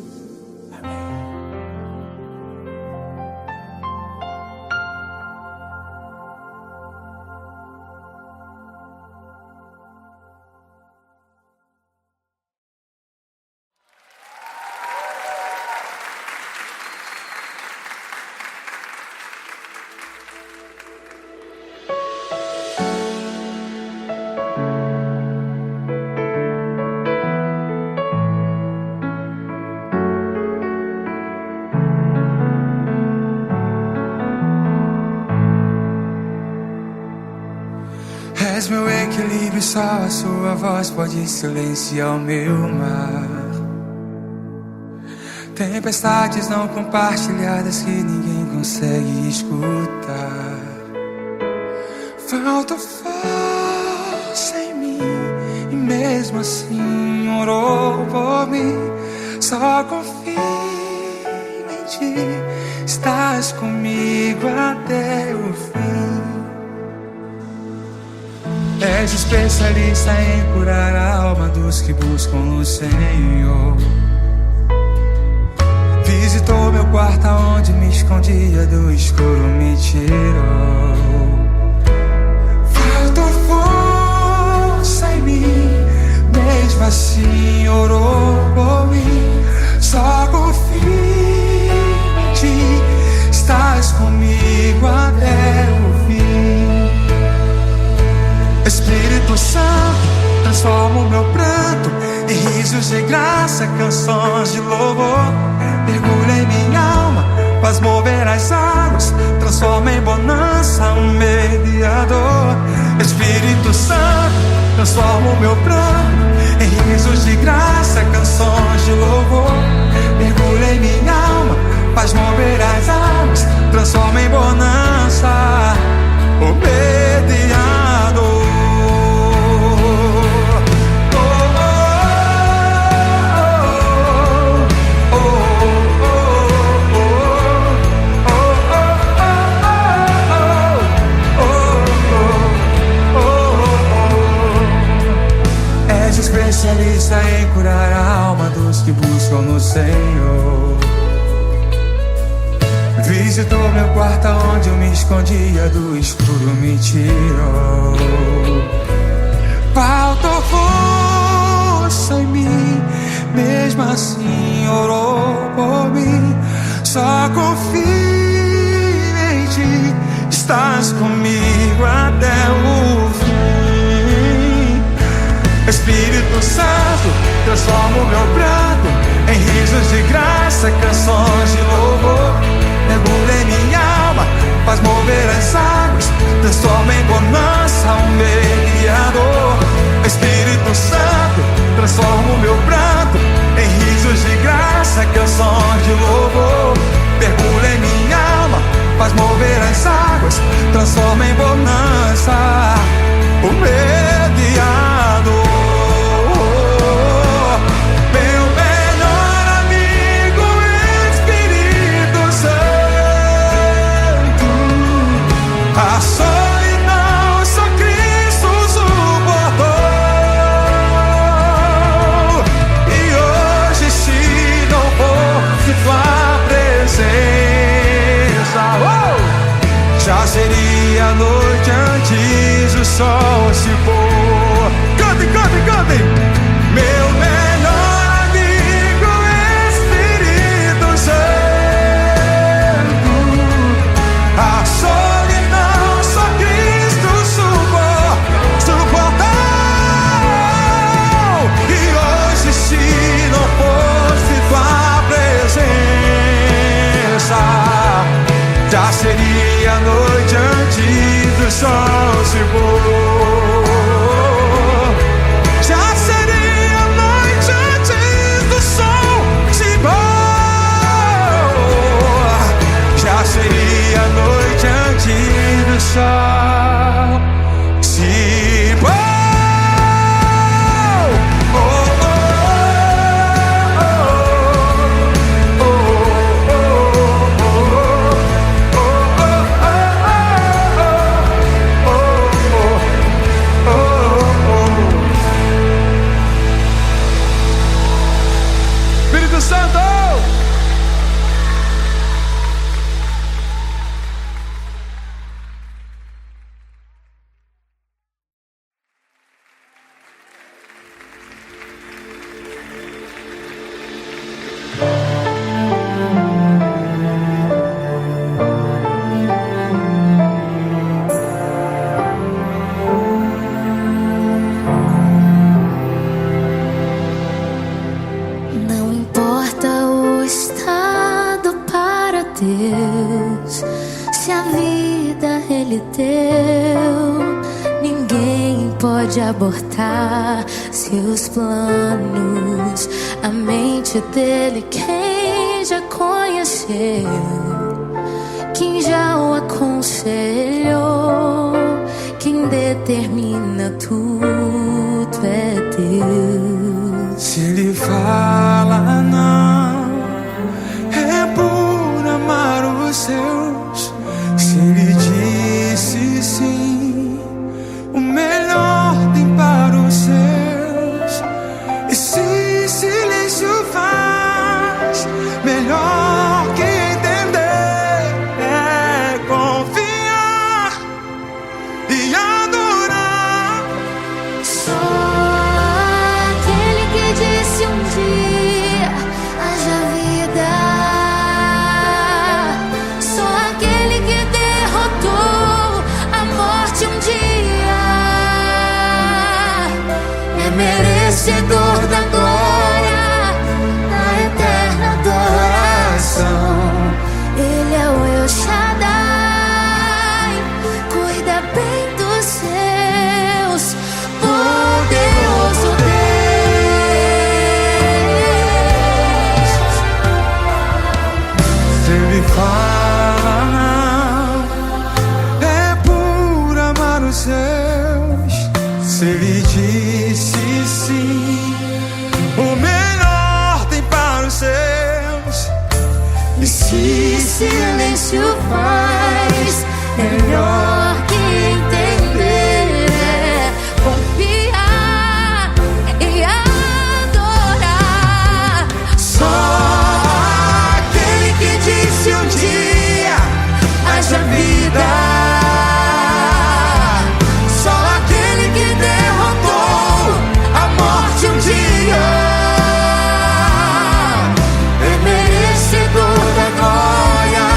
És meu equilíbrio, só a sua voz pode silenciar o meu mar. Tempestades não compartilhadas que ninguém consegue escutar. Falta força em mim e mesmo assim orou por mim. Só confio em ti, estás comigo até o fim. És especialista em curar a alma dos que buscam o Senhor. Visitou meu quarto onde me escondia, do escuro me tirou. Faltou força em mim, mesmo assim orou por mim. Só confio em ti, estás comigo até o fim. Espírito Santo, transforma o meu pranto em risos de graça, canções de louvor. Mergulha em minha alma, faz mover as águas, transforma em bonança um mediador. Espírito Santo, transforma o meu pranto em risos de graça, canções de louvor. Mergulha em minha alma, faz mover as águas, transforma em bonança o mediador. Especialista em curar a alma dos que buscam no Senhor. Visitou meu quarto onde eu me escondia, do escuro me tirou. Faltou força em mim, mesmo assim orou por mim. Só confio em ti, estás comigo até o fim. Espírito Santo, transforma o meu pranto em risos de graça, canções de louvor. Mergulha em minha alma, faz mover as águas, transforma em bonança um mediador. Espírito Santo, transforma o meu pranto em risos de graça, canções de louvor. Mergulha em minha alma, faz mover as águas, transforma em bonança o mediador. A solidão só Cristo suportou. E hoje, se não fosse tua presença, já seria noite antes do sol se pôr. Cantem, cantem, cantem. Meu melhor amigo, Espírito Santo. A solidão só Cristo suportou. E hoje, se não fosse tua presença, já seria noite antes do sol se pôr. Já seria noite antes do sol se pôr. Deus. Se a vida Ele deu, ninguém pode abortar seus planos. A mente dele quem já conheceu, quem já o aconselhou, quem determina tudo é Deus. Se Ele fala não, é por amar os seus. Se Ele disse sim, o melhor tem para os seus. E se silêncio faz, melhor que entender é confiar e adorar. Só aquele que disse um dia haja vida, só aquele que derrotou a morte um dia é merecedor da glória, da eterna adoração. Ele é o El Shaddai, cuida bem dos seus, poderoso Deus. Se Ele fala não, é por amar os seus. Se Ele disse sim, o melhor tem para os seus. E se Silêncio faz, melhor que entender é confiar e adorar. só aquele que disse um dia haja vida, só aquele que derrotou a morte um dia é merecedor da glória,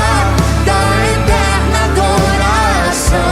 da eterna adoração.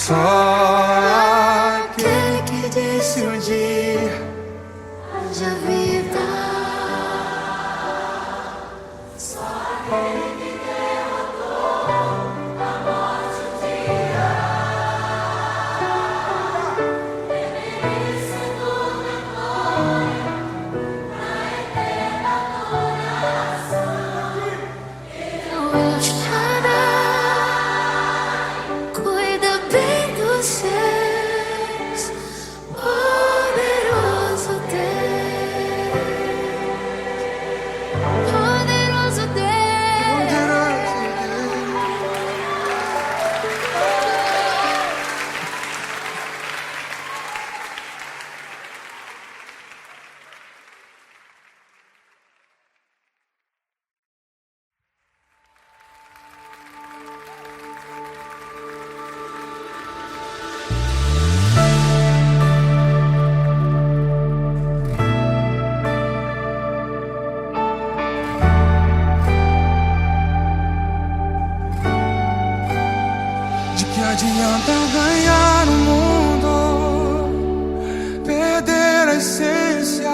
Só aquele que disse um dia haja vida. El Shaddai cuida bem dos seus, poderoso Deus, poderoso Deus. De que adianta ganhar o mundo, perder a essência,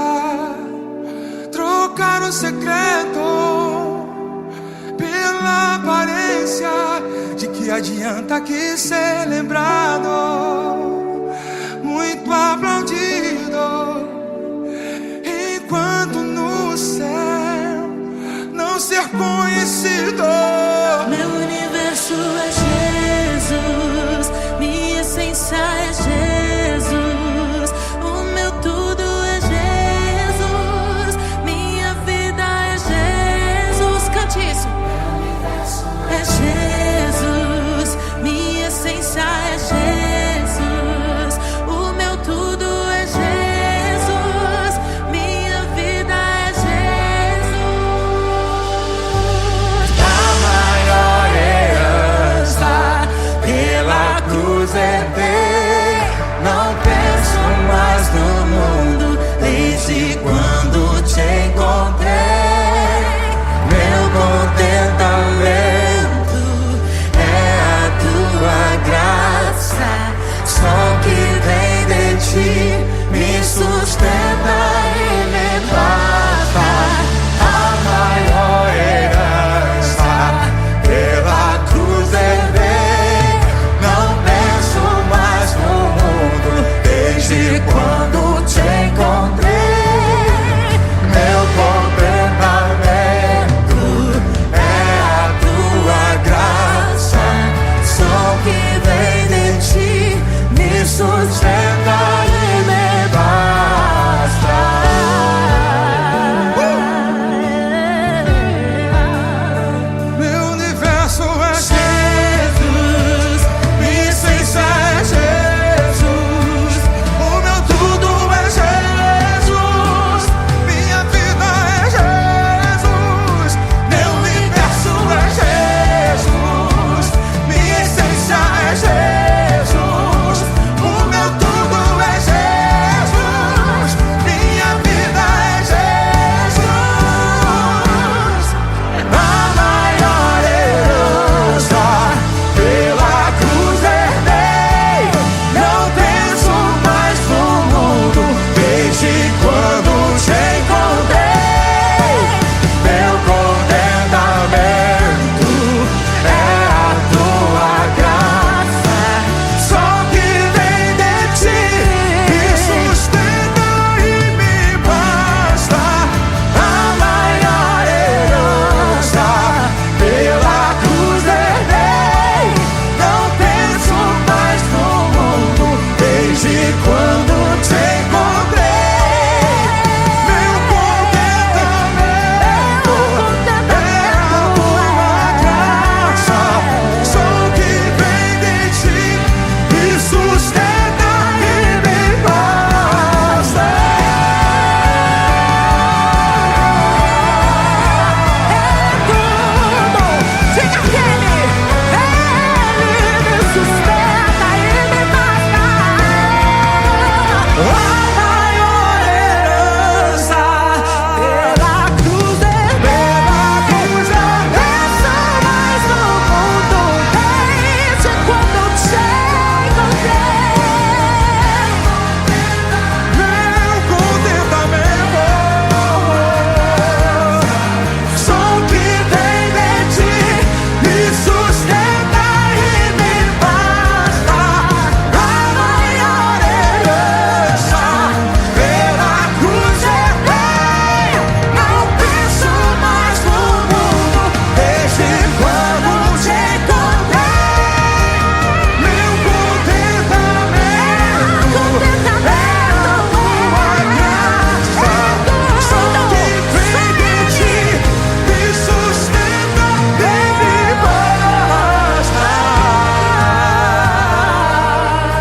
trocar o secreto pela aparência? De que adianta aqui ser lembrado, muito aplaudido, enquanto no céu não ser conhecido? Meu universo é Jesus, minha essência é Jesus, o meu tudo é Jesus, minha vida é Jesus. Cante isso. É Jesus, minha essência é Jesus, o meu tudo é Jesus, minha vida é Jesus. A maior herança pela cruz herdei, não penso mais no mundo desde quando te encontrei. Meu contentamento é a tua graça, só que vem de ti, me sustenta e me basta. A maior herança pela cruz herdei, não penso mais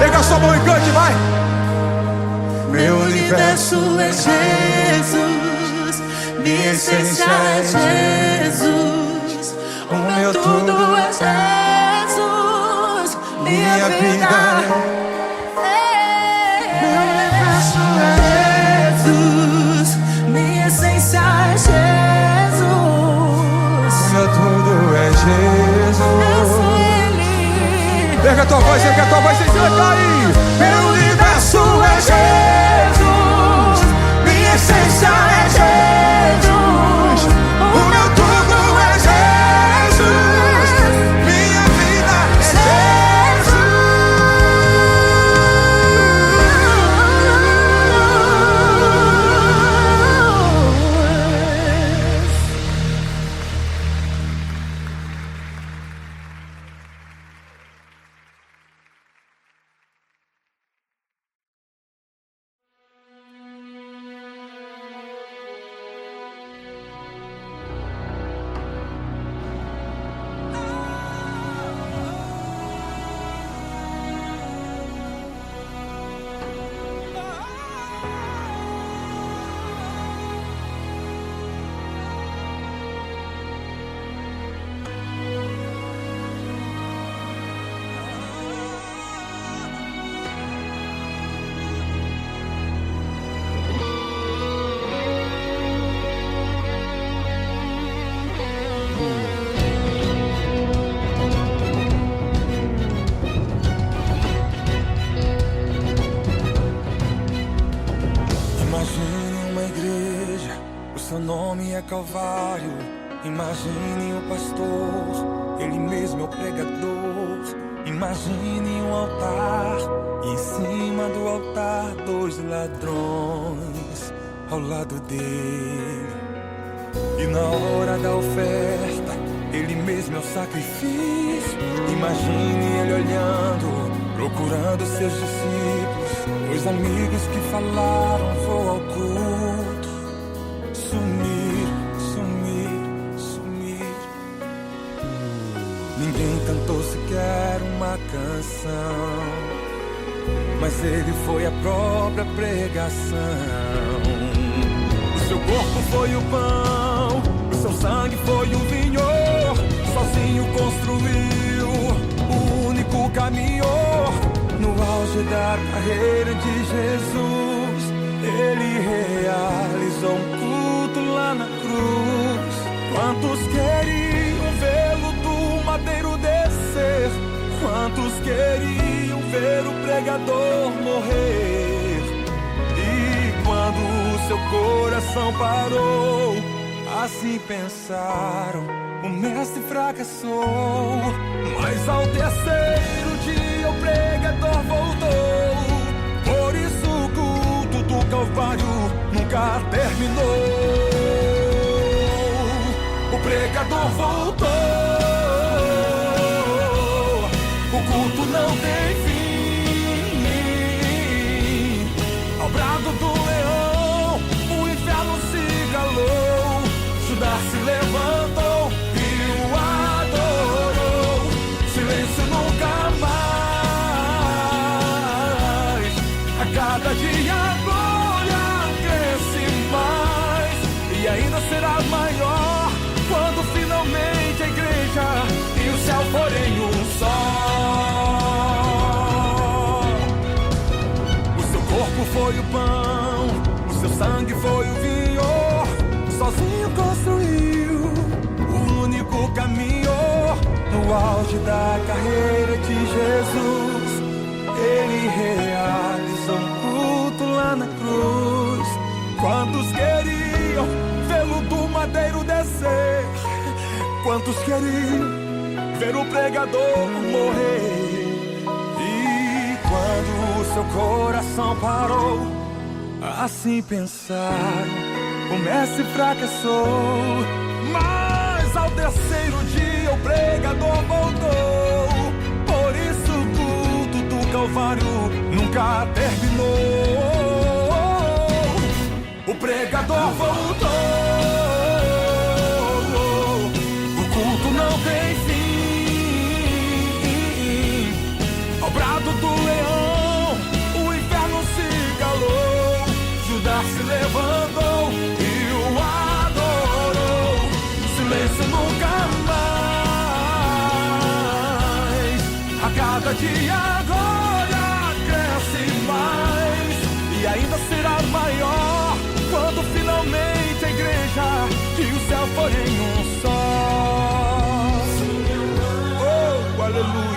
Pega sua mão e cante, vai. Meu universo é Jesus, minha essência é Jesus, o meu tudo é Jesus, minha vida meu universo é Jesus, minha essência é Jesus, meu tudo é Jesus. eu sou Ele. Pega a tua voz e canta aí. Meu universo é Jesus, minha essência é Jesus, o meu tudo é Jesus, minha vida é Seu nome é Calvário. Imagine o pastor, ele mesmo é o pregador. Imagine um altar, e em cima do altar 2 ladrões ao lado dele. E na hora da oferta, ele mesmo é o sacrifício. Imagine ele olhando, procurando seus discípulos, 2 amigos que falaram: vou ao culto. Sumir, sumir, sumir. Ninguém cantou sequer uma canção, mas ele foi a própria pregação. O seu corpo foi o pão, o seu sangue foi o vinho. Sozinho construiu o único caminho. No auge da carreira de Jesus, ele realizou um culto lá na cruz. Quantos queriam vê-lo do madeiro descer? Quantos queriam ver o pregador morrer? E quando o seu coração parou, assim pensaram: o mestre fracassou. Mas ao terceiro dia o pregador voltou. Por isso o culto do Calvário nunca terminou. O pregador voltou. O culto não tem fim. Ao brado do leão, o inferno se calou. Judas se levantou e o adorou. Silêncio nunca mais. A cada dia a glória cresce mais, e ainda será maior quando finalmente a igreja e o céu forem um só. O seu corpo foi o pão, o seu sangue foi o vinho. Sozinho construiu o único caminho. No auge da carreira de Jesus, ele realizou um culto lá na cruz. Quantos queriam vê-lo do madeiro descer? Quantos queriam ver o pregador morrer? E quando o seu coração parou, assim pensaram: o mestre fracassou. Mas ao terceiro dia o pregador voltou. Por isso o culto do Calvário nunca terminou. O pregador voltou. O culto não tem fim. Ao brado do leão, cada dia a glória cresce mais e ainda será maior quando finalmente a igreja e o céu forem um só. Oh, aleluia.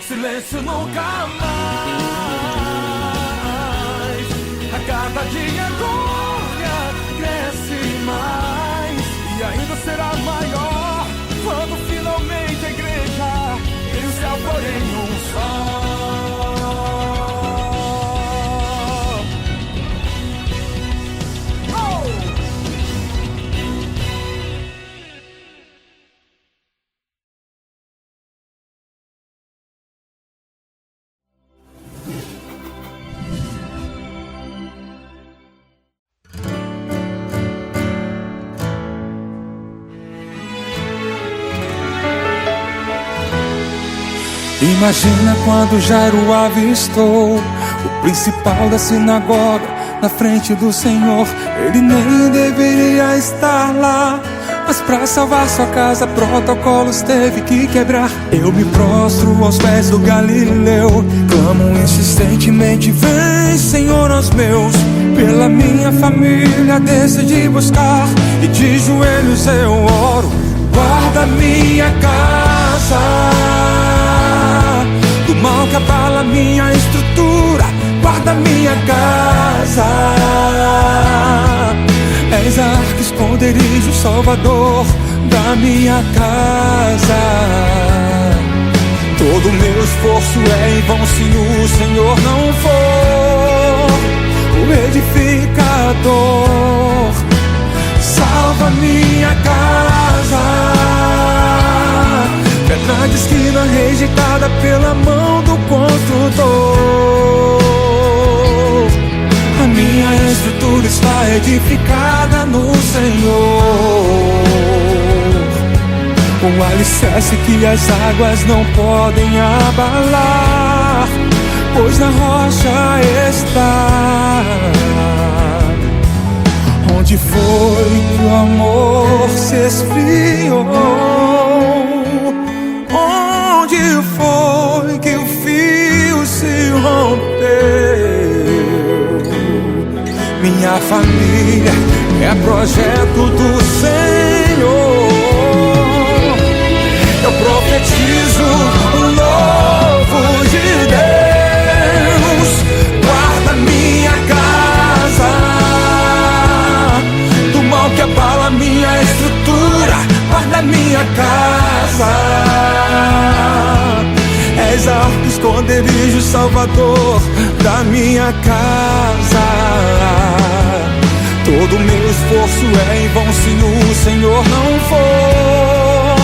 Silêncio nunca mais. A cada dia a glória cresce mais e ainda será maior quando finalmente a igreja e o céu forem um só. Imagina quando Jairo avistou o principal da sinagoga na frente do Senhor. Ele nem deveria estar lá, mas pra salvar sua casa protocolos teve que quebrar. Eu me prostro aos pés do Galileu, clamo insistentemente: vem, Senhor, aos meus. Pela minha família decidi buscar e de joelhos eu oro: guarda minha casa do mal que abala minha estrutura, guarda minha casa. És a arca, esconderijo, salvador da minha casa. Todo meu esforço é em vão se o Senhor não for o edificador. Salva minha casa, pedra de esquina rejeitada pela mão do construtor. A minha estrutura está edificada no Senhor, um alicerce que as águas não podem abalar, pois na rocha está. Onde foi que o amor se esfriou? Onde foi que o fio se rompeu? Minha família é projeto do Senhor. Eu profetizo o novo de Deus. Guarda minha casa do mal que abala minha estrutura. Guarda minha casa. És a arca, esconderijo, salvador da minha casa. Todo meu esforço é em vão se o Senhor não for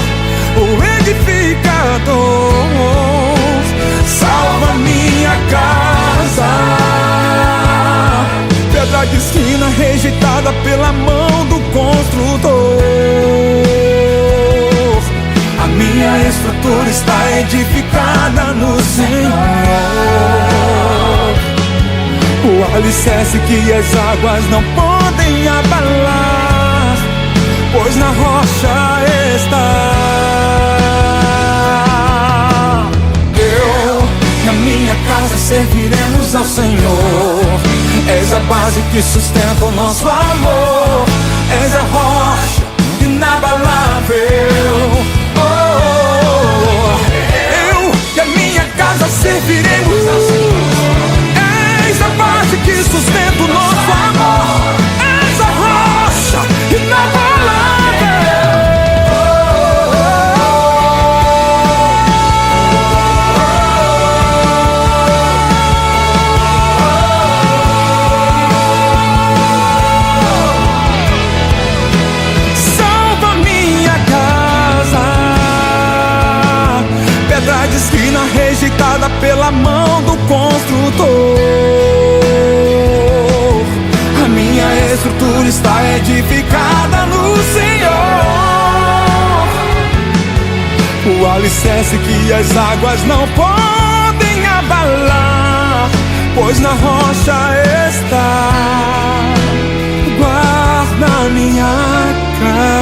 o edificador. Salva minha casa, pedra de esquina rejeitada pela mão do construtor. A minha estrutura está edificada no Senhor, o alicerce que as águas não podem abalar, pois na rocha está. Eu e a minha casa serviremos ao Senhor. És a base que sustenta o nosso amor. És a rocha inabalável. Eu e a minha casa serviremos ao Senhor. És a que sustenta o nosso amor. És a rocha inabalável. Salva minha casa, pedra de esquina rejeitada pela mão do construtor. A minha estrutura está edificada no Senhor, o alicerce que as águas não podem abalar, pois na rocha está. Guarda minha casa.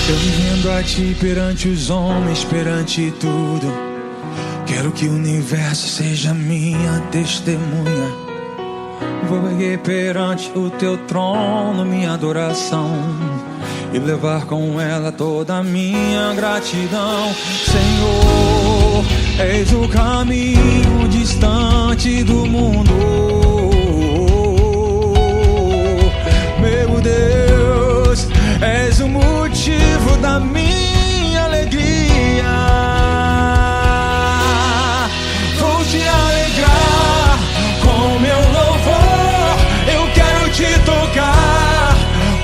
Eu me rendo a ti perante os homens, perante tudo. Quero que o universo seja minha testemunha. Vou erguer perante o teu trono minha adoração e levar com ela toda a minha gratidão. Senhor, eis o caminho distante do mundo. Meu Deus, és o motivo da minha alegria. Vou te alegrar com meu louvor. Eu quero te tocar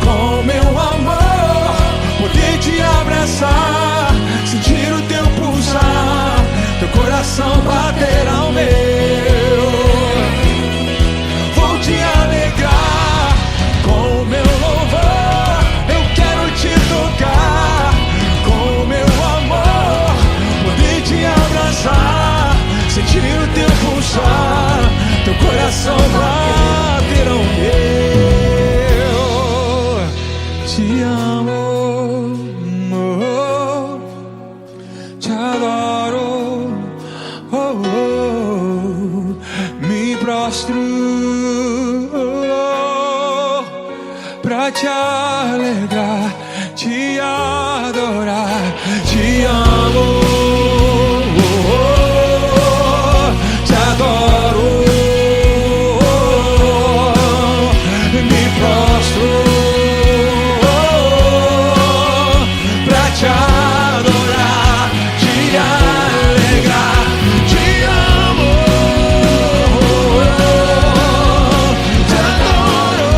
com meu amor, poder te abraçar, sentir o teu pulsar, teu coração bater ao meu. Vou te alegrar com meu louvor. Eu quero te tocar com meu amor, poder te abraçar, sentir o teu pulsar, teu coração bater ao meu. Te amo, oh, te adoro, oh, oh, me prostro pra te alegrar, te adorar. Te amo, oh, oh, te adoro, me prostro pra te adorar, te alegrar. Te amo, te adoro,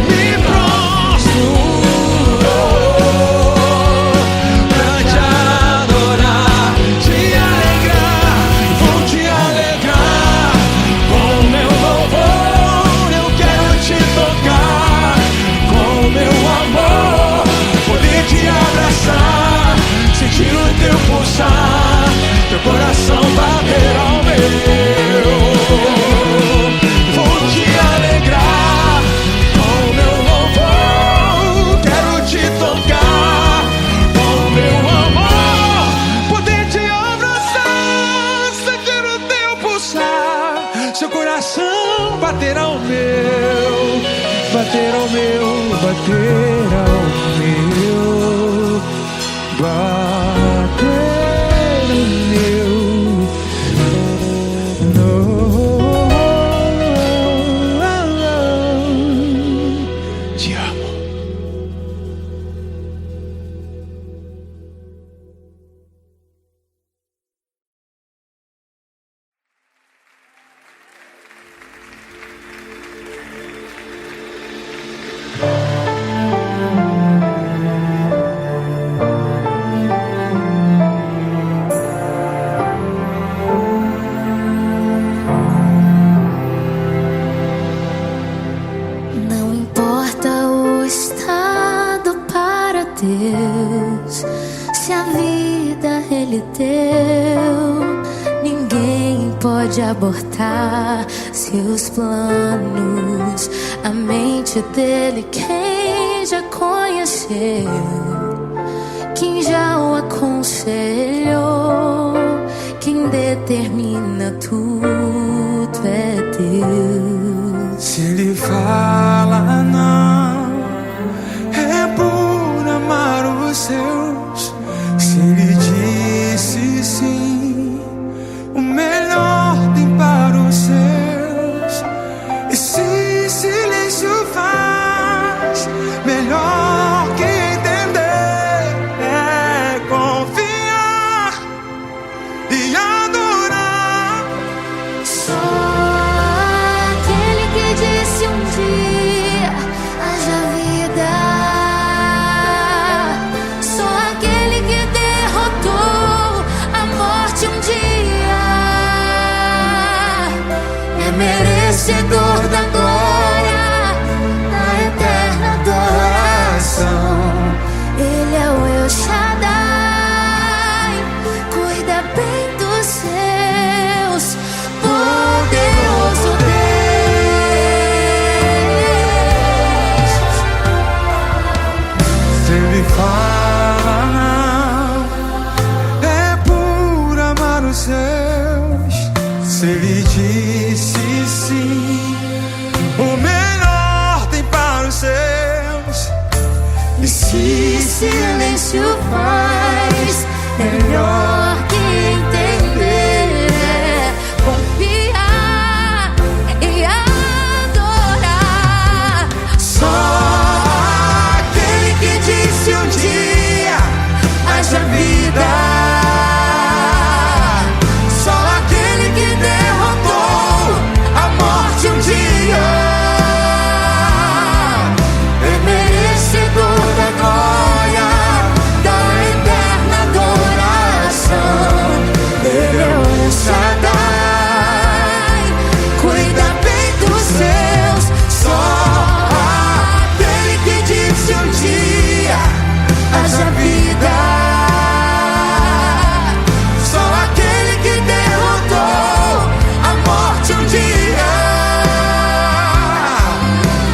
me prostro pra te adorar, te alegrar. Vou te alegrar com meu louvor. Eu quero te tocar com meu amor, poder te abraçar, sentir o teu pulsar, teu coração bater ao meu. Vou te alegrar com meu louvor. Quero te tocar com meu amor, poder te abraçar, sentir o teu pulsar, seu coração bater ao meu, bater ao meu, bater ao meu, bater ao meu. Te amo. Não importa o estado para Deus, se a vida Ele deu, ninguém pode abortar seus planos. A mente dele quem já conheceu. conheceu, quem já o aconselhou, quem determina tudo é Deus. Se ele fala não, é por amar os seus. Se ele disse sim, o melhor tem para os seus. E se silêncio faz, melhor que entender é confiar e adorar. Só aquele que disse um dia haja vida, só aquele que derrotou a morte um dia é merecedor da glória, da eterna adoração. Ele é o El Shaddai, cuida bem dos seus, poderoso Deus. Se ele fala não, é por amar os seus. Se ele disse sim, o melhor tem para os seus. E se Silêncio faz, melhor que entender é confiar e adorar. só aquele que disse um dia haja vida, só aquele que derrotou a morte um dia É merecedor da glória, da eterna adoração. Ele é o El Shaddai, cuida bem dos seus. Só aquele que disse um dia Haja vida, só aquele que derrotou a morte um dia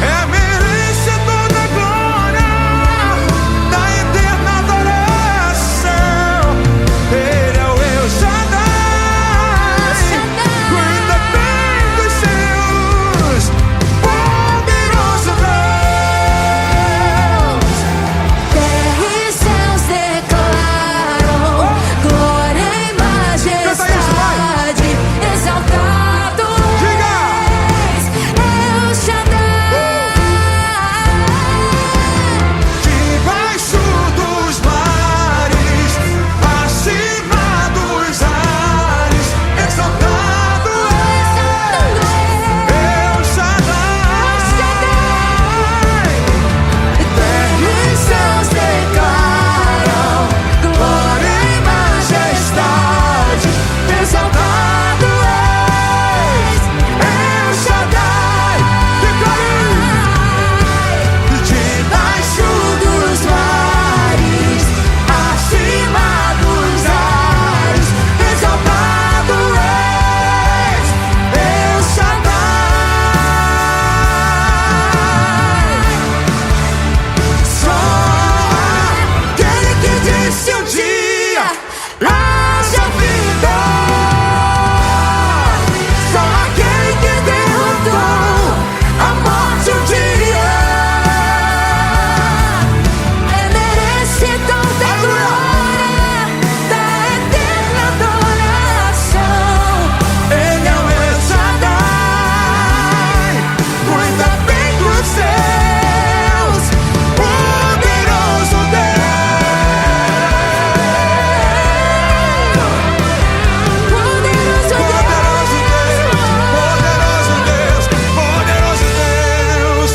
é merecedor da glória, da eterna adoração. Ele é o El Shaddai, cuida bem dos seus, poderoso Deus. terra e céus declaram glória e majestade. Exaltado Diga! és, El Shaddai. Debaixo dos mares, acima dos ares, exaltado é El Shaddai. Terra e céus declaram glória e majestade. Exaltado és, El Shaddai. Debaixo dos mares, acima dos ares, exaltado és, El Shaddai. Só aquele que disse um dia haja vida, só aquele que derrotou a morte um dia É merecedor da glória, da eterna adoração. Ele é o El Shaddai, cuida bem dos seus, poderoso Poderoso Deus, poderoso Deus, poderoso Deus, poderoso Deus.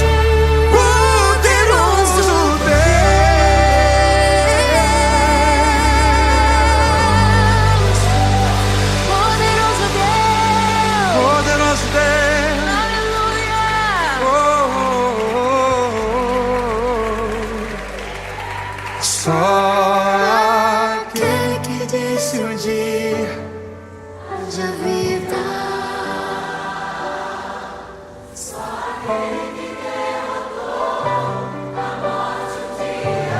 Poderoso Poderoso Deus. Deus. Aleluia. Só aquele que disse um dia Haja vida. só aquele que derrotou a morte um dia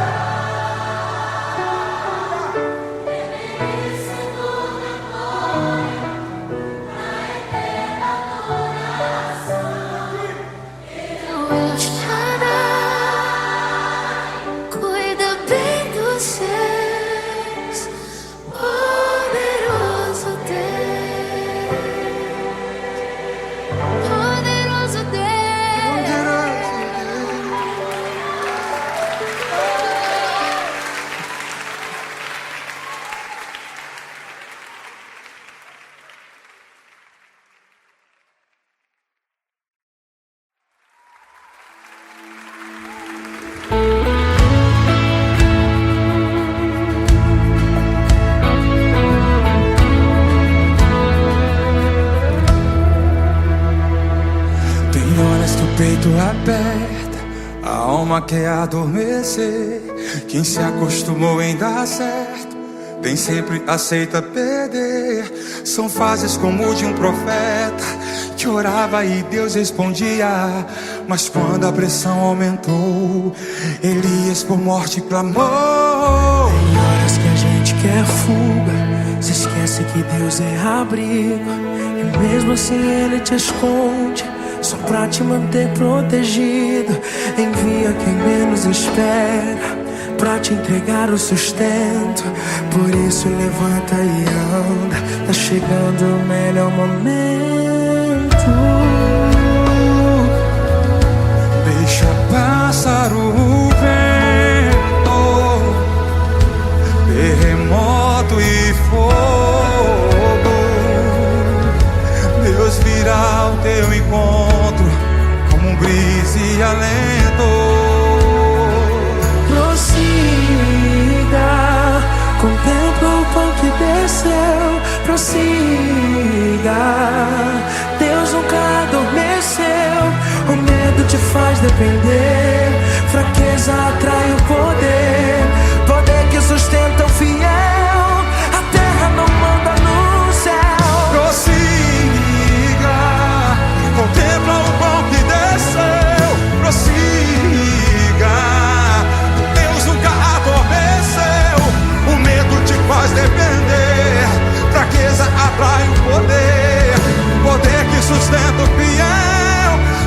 alma quer adormecer. Quem se acostumou em dar certo, tem sempre aceita perder. São fases como de um profeta que orava e Deus respondia. Mas quando a pressão aumentou, Elias por morte clamou. Tem horas que a gente quer fuga, se esquece que Deus é abrigo, e mesmo assim Ele te esconde, só pra te manter protegido. Envia quem menos espera, pra te entregar o sustento. Por isso levanta e anda, tá chegando o melhor momento. Deixa passar o vento, terremoto e fogo. Deus virá ao teu encontro como um brisa e alento. Prossiga, contempla o pão que desceu. Prossiga, Deus nunca adormeceu. O medo te faz depender, fraqueza atrai o poder. Poder que sustenta o fiel, a terra não manda no céu. Prossiga, contempla o pão que desceu. Prossiga, Deus nunca adormeceu. O medo te faz depender, fraqueza atrai o poder. Poder que sustenta o fiel.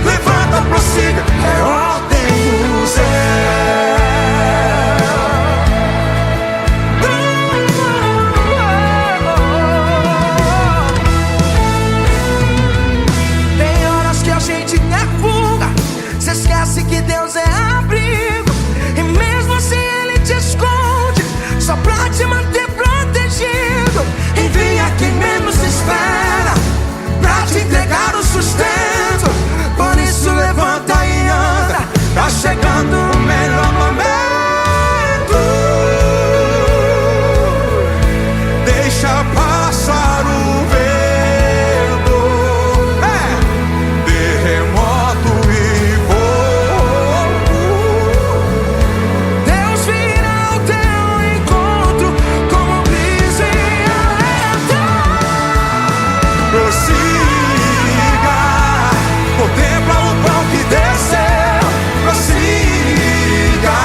Levanta, prossiga, é ordem do céu. Tem horas que a gente quer fuga, se esquece que Deus é abrigo, e mesmo assim Ele te esconde, só pra te manter protegido. Envia quem menos espera, pra te entregar o sustento. Por isso levanta e anda, tá chegando o melhor momento. Deixa passar o vento, terremoto e fogo. Deus virá ao teu encontro como brisa e alento. Prossiga, contempla o pão que desceu. Prossiga,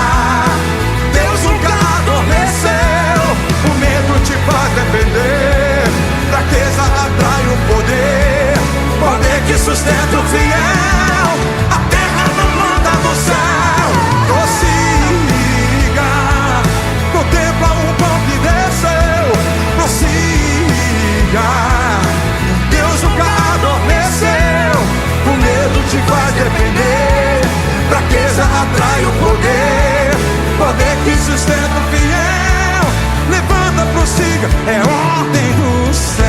Deus nunca adormeceu. O medo te faz depender, fraqueza atrai o poder. Poder que sustenta o fiel, a terra não manda no céu. Prossiga, contempla o pão que desceu. Prossiga, Deus nunca adormeceu. O medo te faz depender, fraqueza atrai o poder. Poder que sustenta o fiel. Levanta, prossiga, é ordem do céu.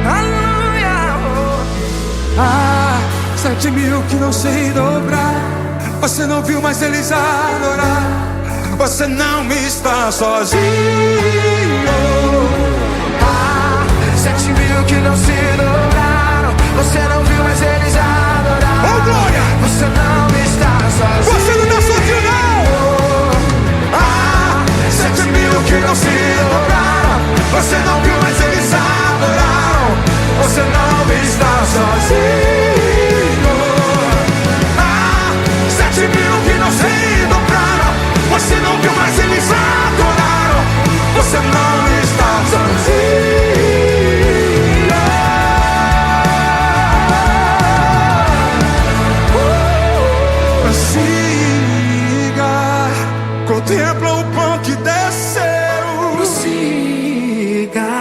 Aleluia. Ah, 7.000 que não sei dobrar. Você não viu, mas eles adorar. Você não está sozinho. 7.000 que não se dobraram, você não viu, mas eles adoraram. Oh, glória! Você não está sozinho. Você não está sozinho, não! Ah, 7.000 que não se dobraram. Você não viu, mas eles adoraram. Você não está sozinho. Ah, 7.000 que não se dobraram. Você não viu, mas eles adoraram. Você não está sozinho. Contempla o pão que desceu. Prossiga,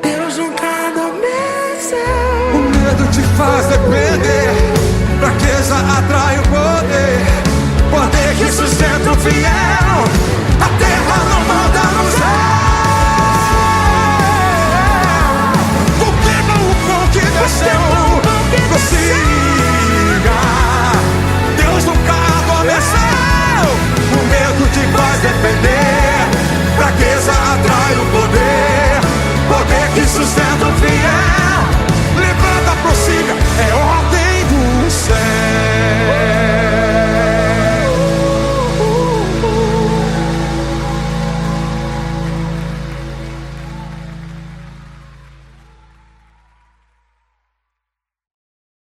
Deus nunca adormeceu. O medo te faz depender, fraqueza atrai o poder. Poder que sustenta o fiel.